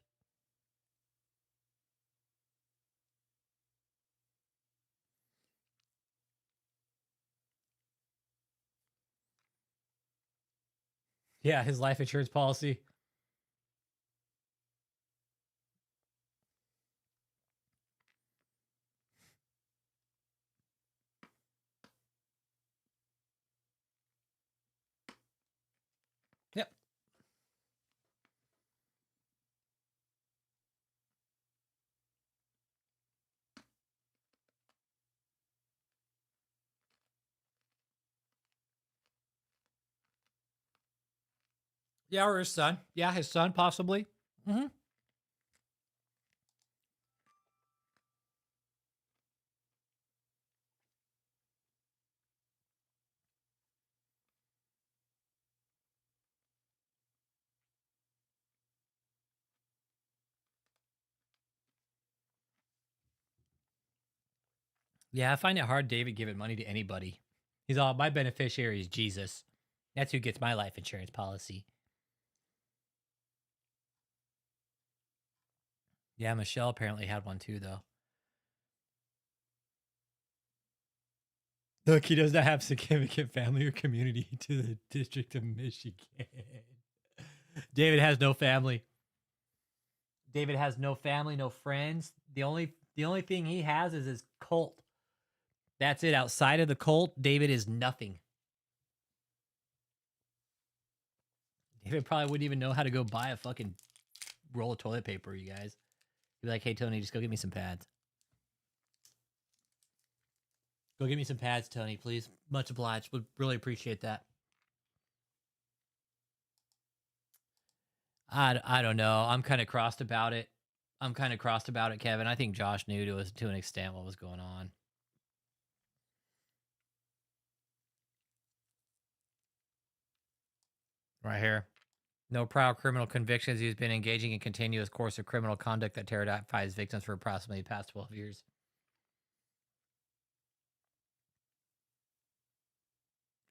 Yeah, his life insurance policy. Yeah, or his son. Yeah, his son, possibly. Mm-hmm. Yeah, I find it hard, David, giving money to anybody. He's all, my beneficiary is Jesus. That's who gets my life insurance policy. Yeah, Michelle apparently had one too, though. Look, he does not have significant family or community to the District of Michigan. David has no family. David has no family, no friends. The only thing he has is his cult. That's it. Outside of the cult, David is nothing. David probably wouldn't even know how to go buy a fucking roll of toilet paper, you guys. He'd be like, hey, Tony, just go get me some pads. Go get me some pads, Tony, please. Much obliged. Would really appreciate that. I don't know. I'm kind of crossed about it. Kevin. I think Josh knew to an extent what was going on. Right here. No prior criminal convictions. He's been engaging in continuous course of criminal conduct that terrifies victims for approximately the past 12 years.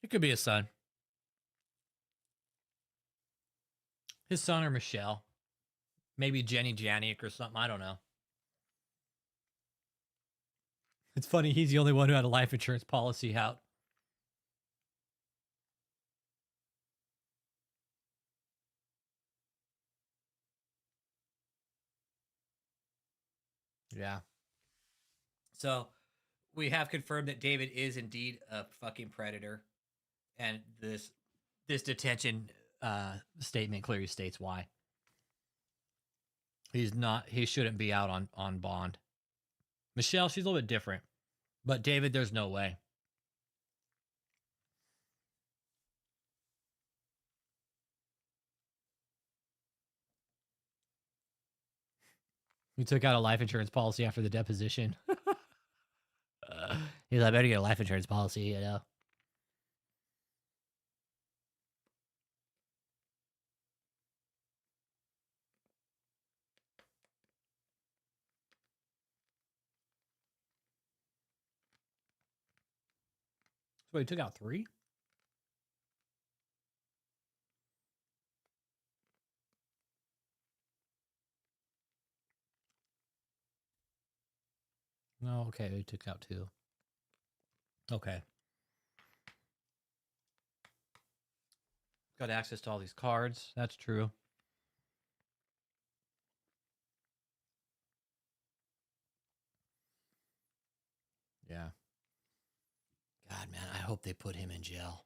It could be his son. His son or Michelle. Maybe Jenny Janiak or something. I don't know. It's funny. He's the only one who had a life insurance policy out. Yeah. So we have confirmed that David is indeed a fucking predator. And this detention statement clearly states why. He shouldn't be out on bond. Michelle, she's a little bit different. But David, there's no way. We took out a life insurance policy after the deposition. He's like, I better get a life insurance policy, you know. So he took out 3? No, okay, he took out 2. Okay. Got access to all these cards. That's true. Yeah. God, man, I hope they put him in jail.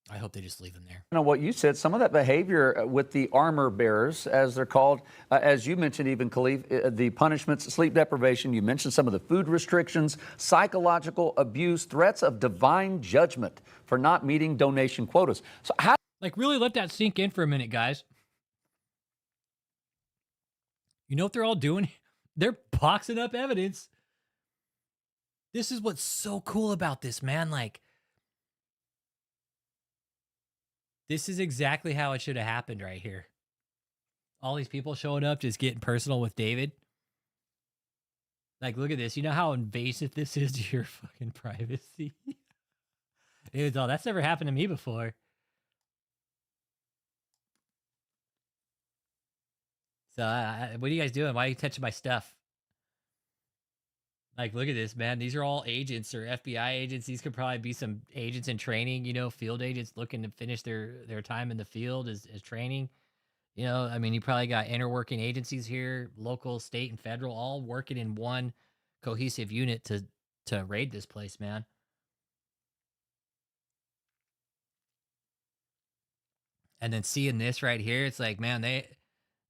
I hope they just leave him there. You know what you said, some of that behavior with the armor bearers, as they're called, as you mentioned even, Khalif, the punishments, sleep deprivation, you mentioned some of the food restrictions, psychological abuse, threats of divine judgment for not meeting donation quotas. So how... Like, really let that sink in for a minute, guys. You know what they're all doing? They're boxing up evidence. This is what's so cool about this, man. Like, this is exactly how it should have happened right here. All these people showing up, just getting personal with David. Like, look at this. You know how invasive this is to your fucking privacy? It's all, that's never happened to me before. So, what are you guys doing? Why are you touching my stuff? Like, look at this, man. These are all agents or FBI agents. These could probably be some agents in training, you know, field agents looking to finish their time in the field as training. You know, I mean, you probably got interworking agencies here, local, state, and federal, all working in one cohesive unit to raid this place, man. And then seeing this right here, it's like, man,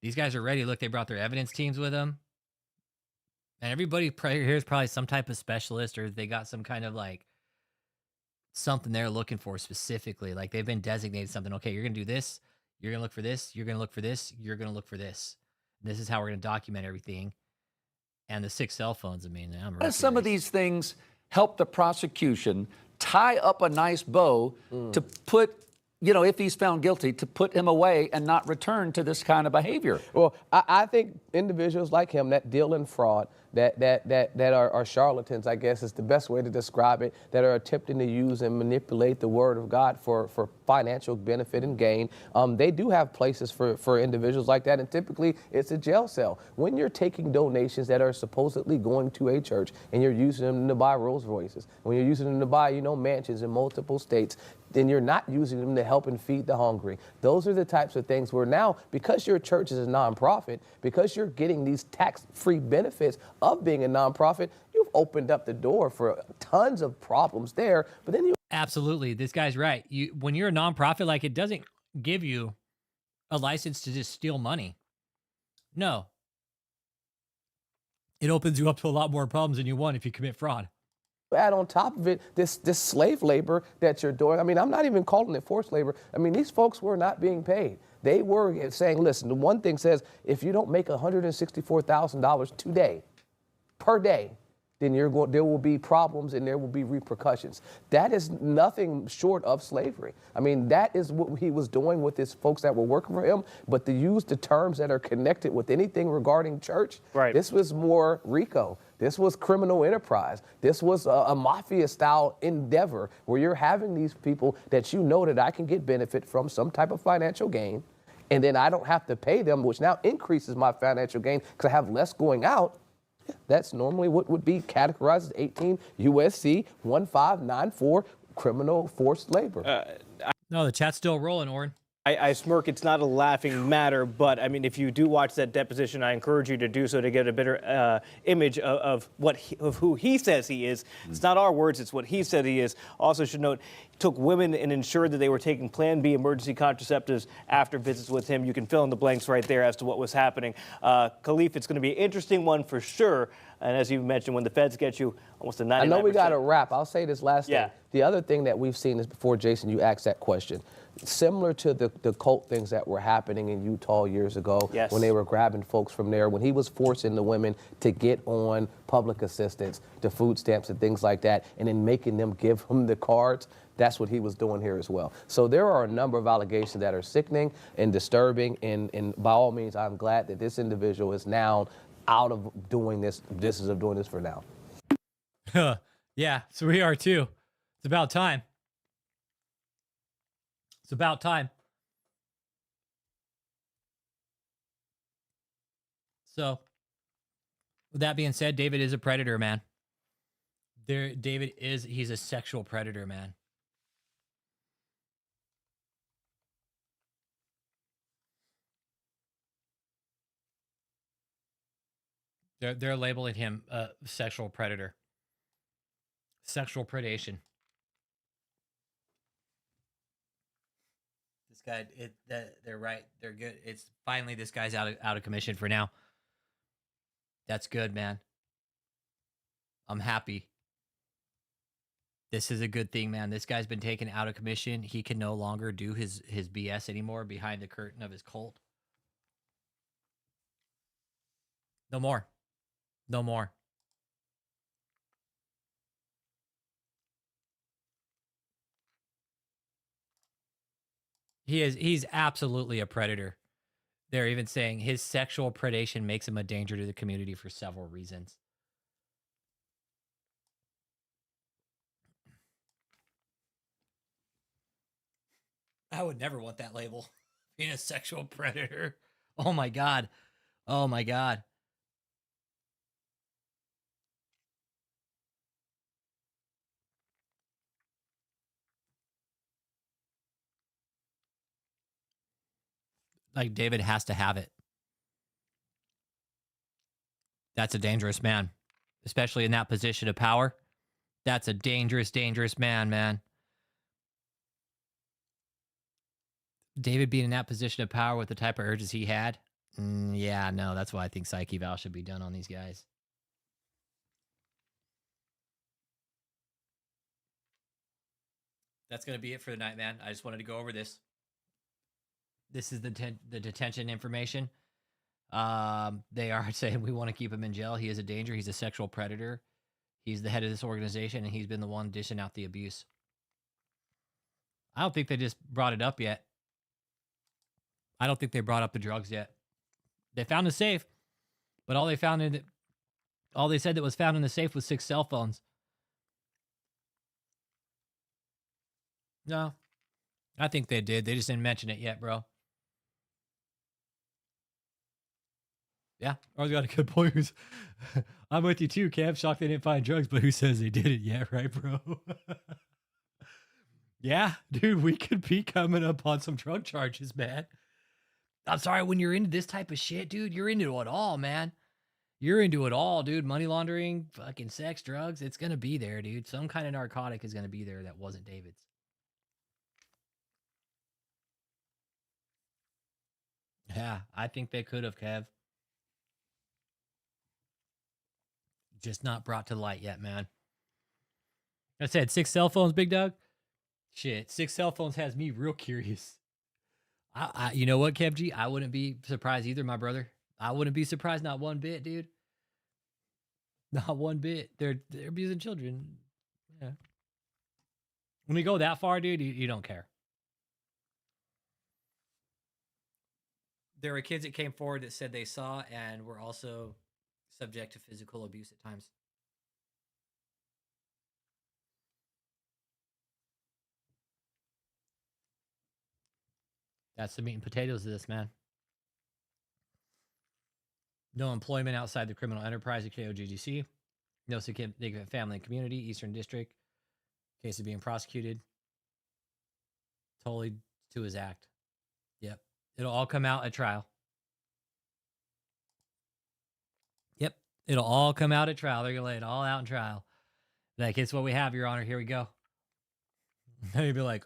these guys are ready. Look, they brought their evidence teams with them. And everybody here is probably some type of specialist, or they got some kind of like something they're looking for specifically. Like they've been designated something. Okay, you're going to do this. You're going to look for this. You're going to look for this. You're going to look for this. This is how we're going to document everything. And the 6 cell phones, I mean, some of these things help the prosecution tie up a nice bow to put, if he's found guilty, to put him away and not return to this kind of behavior. Well, I think individuals like him that deal in fraud, that are charlatans, I guess is the best way to describe it, that are attempting to use and manipulate the word of God for financial benefit and gain. They do have places for individuals like that, and typically it's a jail cell. When you're taking donations that are supposedly going to a church and you're using them to buy Rolls Royces, when you're using them to buy, mansions in multiple states, then you're not using them to help and feed the hungry. Those are the types of things where now, because your church is a nonprofit, because you're getting these tax-free benefits of being a nonprofit, you've opened up the door for tons of problems there. But then Absolutely. This guy's right. When you're a nonprofit, like, it doesn't give you a license to just steal money. No. It opens you up to a lot more problems than you want if you commit fraud. add on top of it this slave labor that you're doing. I mean, I'm not even calling it forced labor. I mean, these folks were not being paid. They were saying, listen, the one thing says, if you don't make $164,000 today, per day, then there will be problems and there will be repercussions. That is nothing short of slavery. I mean, that is what he was doing with his folks that were working for him, but to use the terms that are connected with anything regarding church, right. This was more RICO. This was criminal enterprise. This was a mafia-style endeavor where you're having these people that you know that I can get benefit from some type of financial gain, and then I don't have to pay them, which now increases my financial gain because I have less going out. That's normally what would be categorized as 18 USC 1594, criminal forced labor. No, the chat's still rolling, Oren. I smirk. It's not a laughing matter, but I mean, if you do watch that deposition, I encourage you to do so to get a better image of who he says he is. It's not our words; it's what he said he is. Also, should note, he took women and ensured that they were taking Plan B emergency contraceptives after visits with him. You can fill in the blanks right there as to what was happening. Khalif, it's going to be an interesting one for sure. And as you mentioned, when the feds get you, almost a 99%. I know we got to wrap. I'll say this last thing. The other thing that we've seen is before, Jason, you asked that question. Similar to the cult things that were happening in Utah years ago, when they were grabbing folks from there, when he was forcing the women to get on public assistance, the food stamps and things like that, and then making them give him the cards. That's what he was doing here as well. So there are a number of allegations that are sickening and disturbing, and by all means, I'm glad that this individual is now out of doing this for now. Yeah, so we are too. It's about time. It's about time. So, with that being said, David is a predator, man. He's a sexual predator, man. They're labeling him a sexual predator. Sexual predation. This guy, they're right. They're good. It's finally this guy's out of commission for now. That's good, man. I'm happy. This is a good thing, man. This guy's been taken out of commission. He can no longer do his BS anymore behind the curtain of his cult. No more. No more. He's absolutely a predator. They're even saying his sexual predation makes him a danger to the community for several reasons. I would never want that label. Being a sexual predator. Oh my God. Oh my God. Like, David has to have it. That's a dangerous man, especially in that position of power. That's a dangerous, dangerous man. David being in that position of power with the type of urges he had. Yeah, no, that's why I think psych eval should be done on these guys. That's going to be it for the night, man. I just wanted to go over this. This is the detention information. They are saying we want to keep him in jail. He is a danger. He's a sexual predator. He's the head of this organization, and he's been the one dishing out the abuse. I don't think they just brought it up yet. I don't think they brought up the drugs yet. They found the safe, but all they said that was found in the safe was 6 cell phones. No, I think they did. They just didn't mention it yet, bro. Yeah, Ar's got a good point. I'm with you too, Kev. Shocked they didn't find drugs, but who says they did it yet, right, bro? Yeah, dude, we could be coming up on some drug charges, man. I'm sorry, when you're into this type of shit, dude, you're into it all, man. You're into it all, dude. Money laundering, fucking sex, drugs, it's going to be there, dude. Some kind of narcotic is going to be there that wasn't David's. Yeah, I think they could have, Kev. Just not brought to light yet, man. I said 6 cell phones, big dog. Shit, 6 cell phones has me real curious. You know what, Kev G? I wouldn't be surprised either, my brother. I wouldn't be surprised, not one bit, dude. Not one bit. They're abusing children. Yeah. When we go that far, dude, you don't care. There were kids that came forward that said they saw and were also subject to physical abuse at times. That's the meat and potatoes of this, man. No employment outside the criminal enterprise at KOGGC. No significant family and community, Eastern District. Case of being prosecuted. Totally to his act. Yep. It'll all come out at trial. Yep. It'll all come out at trial. They're going to lay it all out in trial. Like, it's what we have, Your Honor. Here we go. They'd be like,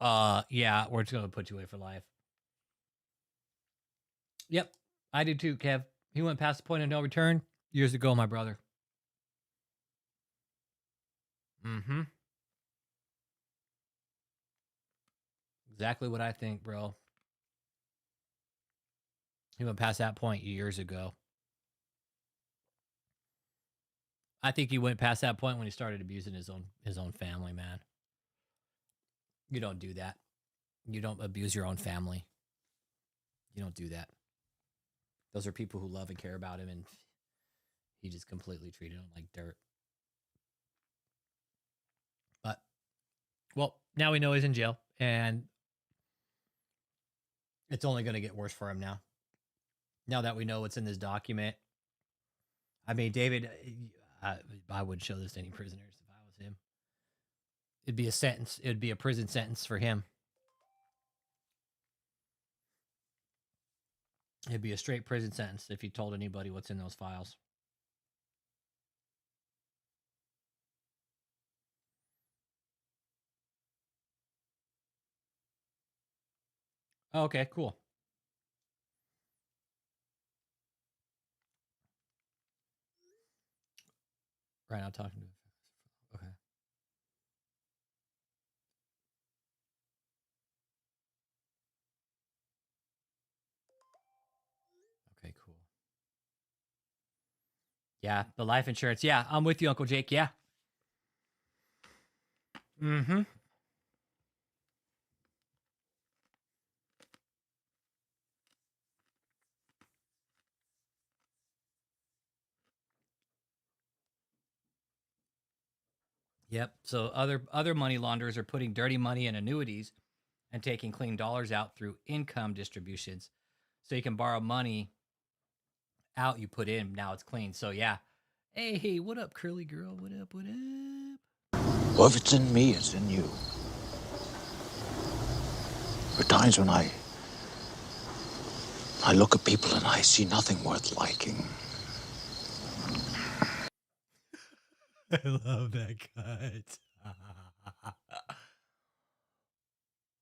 yeah, we're just going to put you away for life. Yep. I do too, Kev. He went past the point of no return years ago, my brother. Mm-hmm. Exactly what I think, bro. He went past that point years ago. I think he went past that point when he started abusing his own family, man. You don't do that. You don't abuse your own family. You don't do that. Those are people who love and care about him, and he just completely treated them like dirt. But, well, now we know he's in jail, and it's only going to get worse for him now. Now that we know what's in this document. I mean, David, I wouldn't show this to any prisoners if I was him. It'd be a sentence. It'd be a prison sentence for him. It'd be a straight prison sentence if he told anybody what's in those files. Okay, cool. Right now, talking to. Okay. Okay, cool. Yeah, the life insurance. Yeah, I'm with you, Uncle Jake. Yeah. Mm-hmm. Yep. So other money launderers are putting dirty money in annuities and taking clean dollars out through income distributions. So you can borrow money out, you put in, now it's clean. So yeah. Hey, what up, curly girl? What up, what up? Well, if it's in me, it's in you. There are times when I look at people and I see nothing worth liking. I love that cut.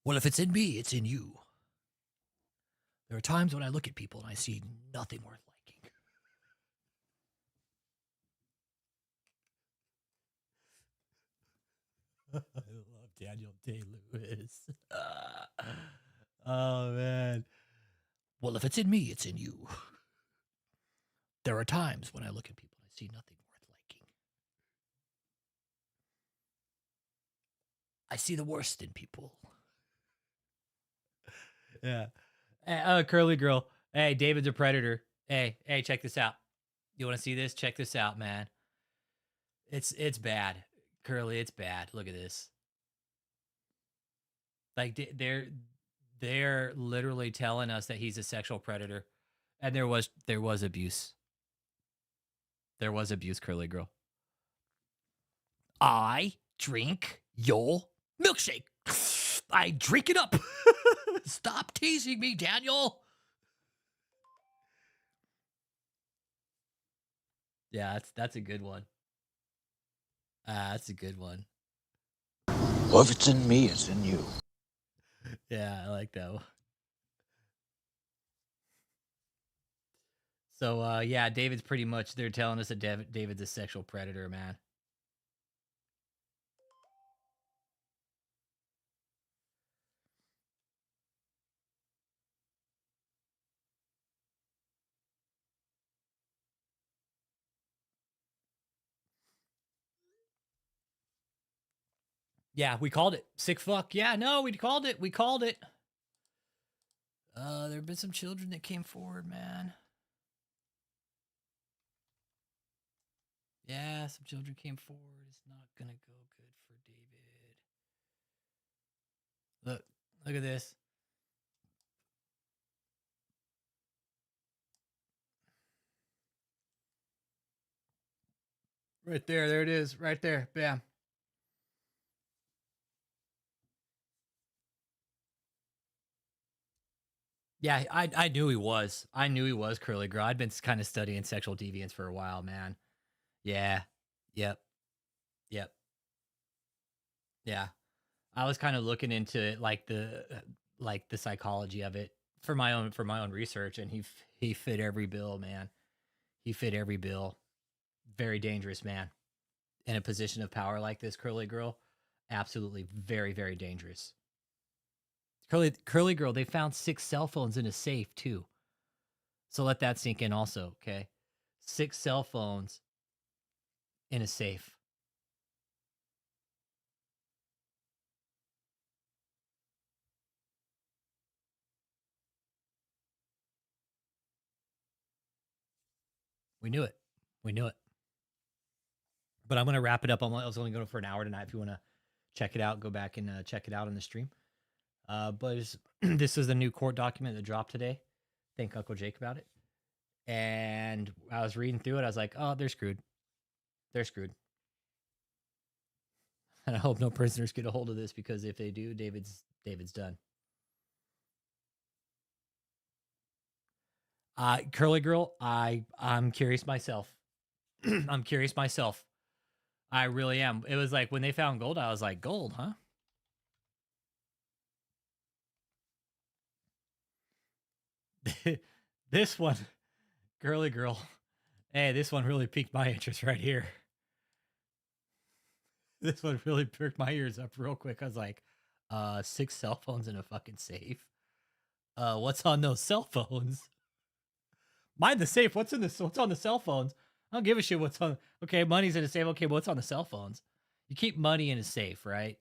Well, if it's in me, it's in you. There are times when I look at people and I see nothing worth liking. I love Daniel Day-Lewis. Oh, man. Well, if it's in me, it's in you. There are times when I look at people and I see nothing worth liking. I see the worst in people. Yeah. Curly girl. Hey, David's a predator. Hey, check this out. You want to see this? Check this out, man. It's bad. Curly, it's bad. Look at this. Like they're literally telling us that he's a sexual predator. And there was abuse. There was abuse, Curly girl. I drink your milkshake. I drink it up. Stop teasing me, Daniel. Yeah, that's a good one. That's a good one. Well, if it's in me, it's in you. Yeah, I like that one. So, yeah, David's pretty much, they're telling us that David's a sexual predator, man. Yeah, we called it. Sick fuck. Yeah, no, we called it. We called it. There have been some children that came forward, man. Yeah, some children came forward. It's not gonna go good for David. Look at this. Right there it is. Right there. Bam. Yeah, I knew he was. I knew he was, Curly Girl. I'd been kind of studying sexual deviance for a while, man. Yeah. Yep. Yeah. I was kind of looking into it, like the psychology of it for my own research, and he fit every bill, man. He fit every bill. Very dangerous, man. In a position of power like this, Curly Girl, absolutely very, very dangerous. Curly Girl, they found 6 cell phones in a safe too. So let that sink in also, okay? 6 cell phones in a safe. We knew it. But I'm going to wrap it up. I was only going for an hour tonight. If you want to check it out, go back and check it out on the stream. But this is the new court document that dropped today. Thank Uncle Jake about it. And I was reading through it. I was like, oh, they're screwed. They're screwed. And I hope no prisoners get a hold of this, because if they do, David's done. Curly Girl, I'm curious myself. I'm curious myself. I really am. It was like when they found gold, I was like, gold, huh? This one, Curly Girl. Hey, this one really piqued my interest right here. This one really perked my ears up real quick. I was like, 6 cell phones in a fucking safe. What's on those cell phones? Mind the safe. What's on the cell phones? I don't give a shit what's on. Okay, money's in a safe. Okay, but what's on the cell phones? You keep money in a safe, right?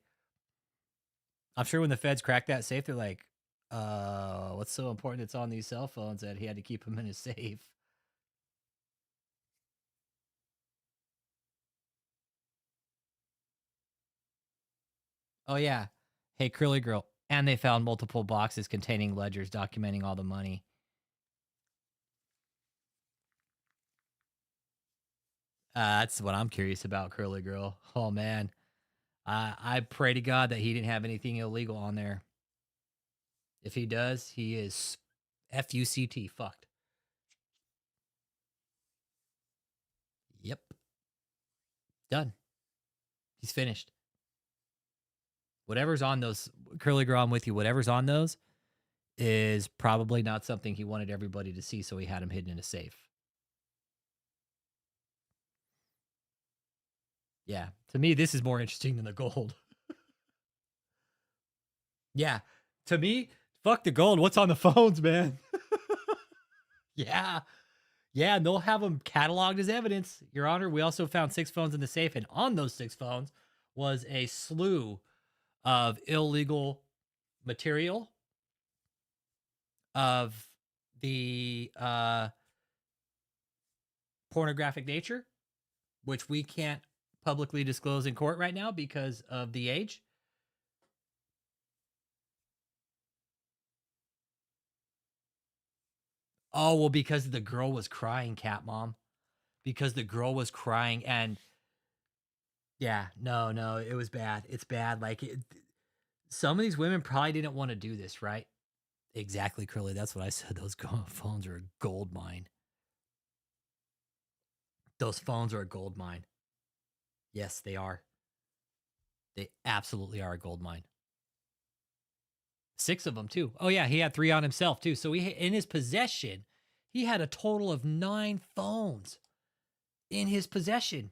I'm sure when the feds crack that safe, they're like, what's so important that's on these cell phones that he had to keep them in a safe? Oh, yeah. Hey, Curly Girl. And they found multiple boxes containing ledgers documenting all the money. That's what I'm curious about, Curly Girl. Oh, man. I pray to God that he didn't have anything illegal on there. If he does, he is F-U-C-T, fucked. Yep. Done. He's finished. Whatever's on those, Curly Girl, I'm with you. Whatever's on those is probably not something he wanted everybody to see, so he had them hidden in a safe. Yeah. To me, this is more interesting than the gold. Yeah. To me, fuck the gold. What's on the phones, man? Yeah. Yeah, and they'll have them cataloged as evidence. Your Honor, we also found 6 phones in the safe, and on those 6 phones was a slew of illegal material of the pornographic nature, which we can't publicly disclose in court right now because of the age. Oh, well, because the girl was crying, Cat Mom. Because the girl was crying, and yeah, no, it was bad. It's bad. Like, some of these women probably didn't want to do this, right? Exactly, Curly. That's what I said. Those phones are a gold mine. Those phones are a gold mine. Yes, they are. They absolutely are a gold mine. 6 of them, too. Oh, yeah, he had 3 on himself, too. So in his possession, he had a total of 9 phones in his possession.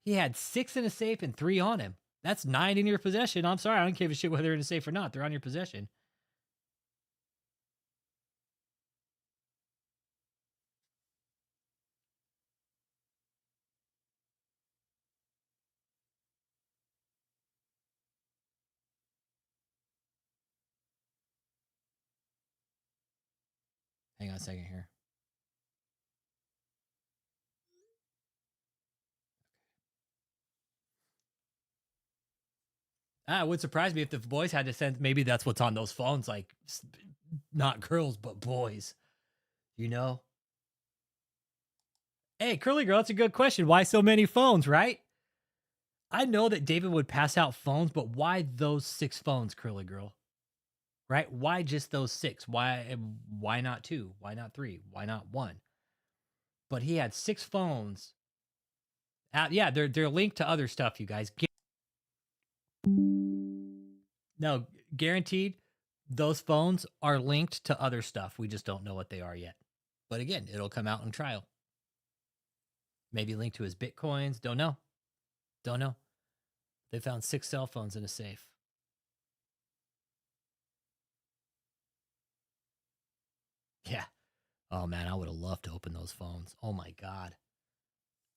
He had 6 in a safe and 3 on him. That's 9 in your possession. I'm sorry, I don't give a shit whether they're in a safe or not. They're on your possession. Hang on a second here. It would surprise me if the boys had to send. Maybe that's what's on those phones, like not girls, but boys. You know? Hey, Curly Girl, that's a good question. Why so many phones, right? I know that David would pass out phones, but why those 6 phones, Curly Girl? Right? Why just those 6? Why not 2? Why not 3? Why not 1? But he had 6 phones. Yeah, they're linked to other stuff, you guys. No, guaranteed, those phones are linked to other stuff. We just don't know what they are yet. But again, it'll come out in trial. Maybe linked to his Bitcoins. Don't know. Don't know. They found 6 cell phones in a safe. Yeah. Oh, man, I would have loved to open those phones. Oh, my God.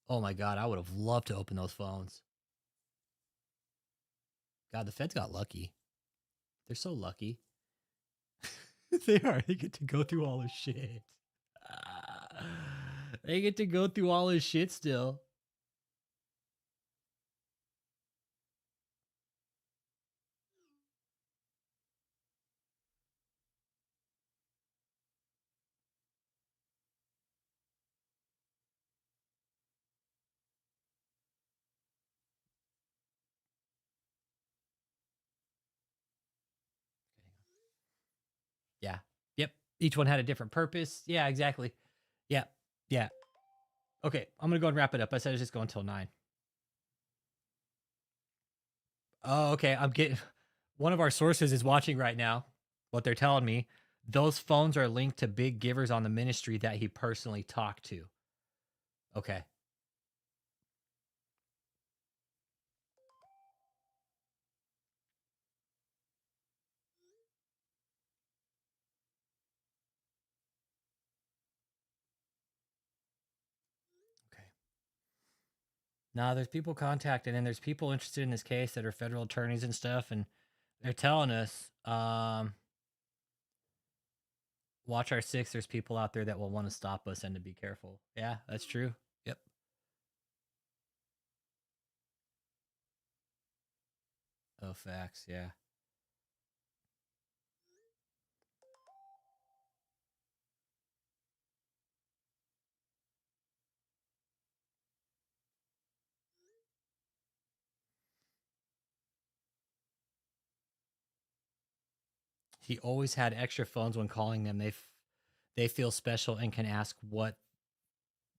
Oh, my God, I would have loved to open those phones. God, the feds got lucky. They're so lucky. They are. They get to go through all his shit. They get to go through all his shit still. Yeah. Yep. Each one had a different purpose. Yeah, exactly. Yeah. Yeah. Okay, I'm going to go and wrap it up. I said I was just going until 9. Oh, okay. I'm getting one of our sources is watching right now. What they're telling me, those phones are linked to big givers on the ministry that he personally talked to. Okay. Okay. Now, there's people contacting, and there's people interested in this case that are federal attorneys and stuff, and they're telling us, watch our 6. There's people out there that will want to stop us and to be careful. Yeah, that's true. Yep. Oh, facts. Yeah. He always had extra phones when calling them. They feel special and can ask what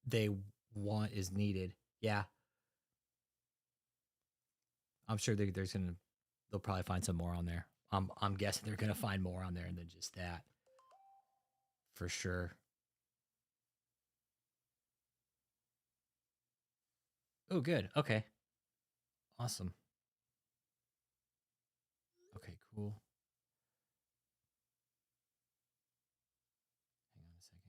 they want is needed. Yeah. I'm sure they'll probably find some more on there. I'm guessing they're gonna find more on there than just that. For sure. Oh, good. Okay. Awesome. Okay, cool. Hang on a second.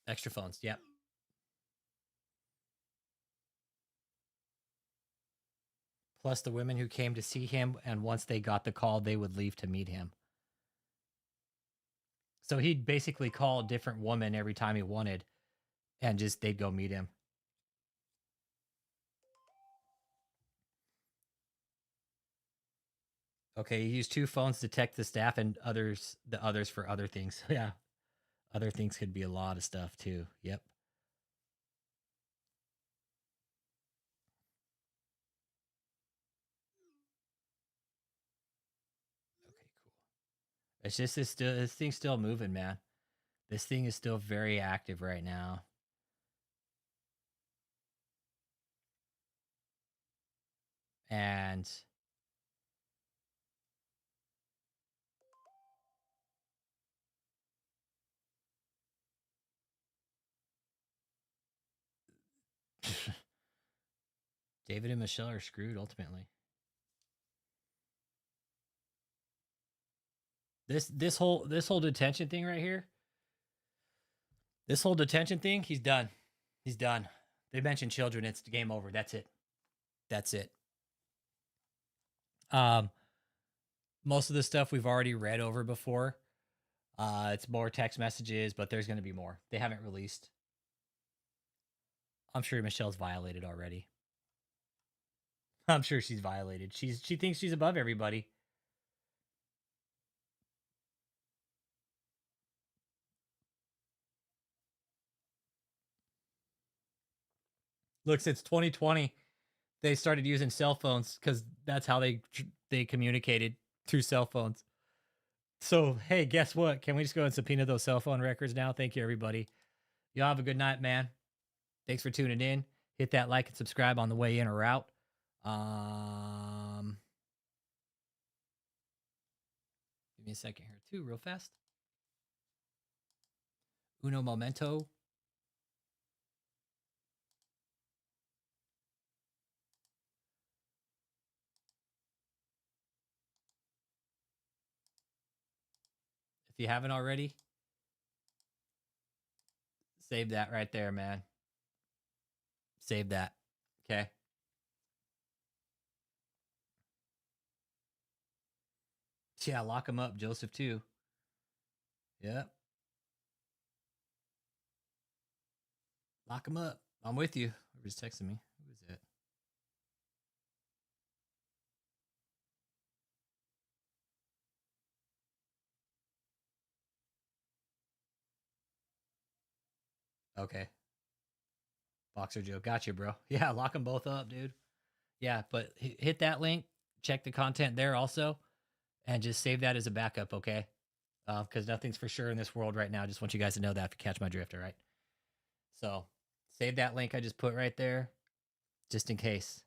Extra phones, yep. Plus the women who came to see him, and once they got the call, they would leave to meet him. So he'd basically call a different woman every time he wanted, and just they'd go meet him. Okay, he used 2 phones to text the staff and the others for other things. Yeah. Other things could be a lot of stuff too. Yep. Okay, cool. It's just this thing's still moving, man. This thing is still very active right now. And David and Michelle are screwed ultimately. This whole detention thing right here. This whole detention thing, he's done. He's done. They mentioned children, it's game over. That's it. That's it. Most of the stuff we've already read over before. It's more text messages, but there's going to be more. They haven't released. I'm sure Michelle's violated already. I'm sure she's violated. She thinks she's above everybody. Look, since 2020, they started using cell phones because that's how they communicated, through cell phones. So, hey, guess what? Can we just go and subpoena those cell phone records now? Thank you, everybody. Y'all have a good night, man. Thanks for tuning in. Hit that like and subscribe on the way in or out. Give me a second here, too, real fast. Uno momento. If you haven't already, save that right there, man. Save that. Okay. Yeah, lock him up, Joseph, too. Yep. Lock him up. I'm with you. Whoever's texting me. Who is it? Okay. Boxer Joe. Gotcha, bro. Yeah, lock them both up, dude. Yeah, but hit that link. Check the content there also. And just save that as a backup, okay? Because nothing's for sure in this world right now. Just want you guys to know that, if you catch my drift, all right? So save that link I just put right there, just in case.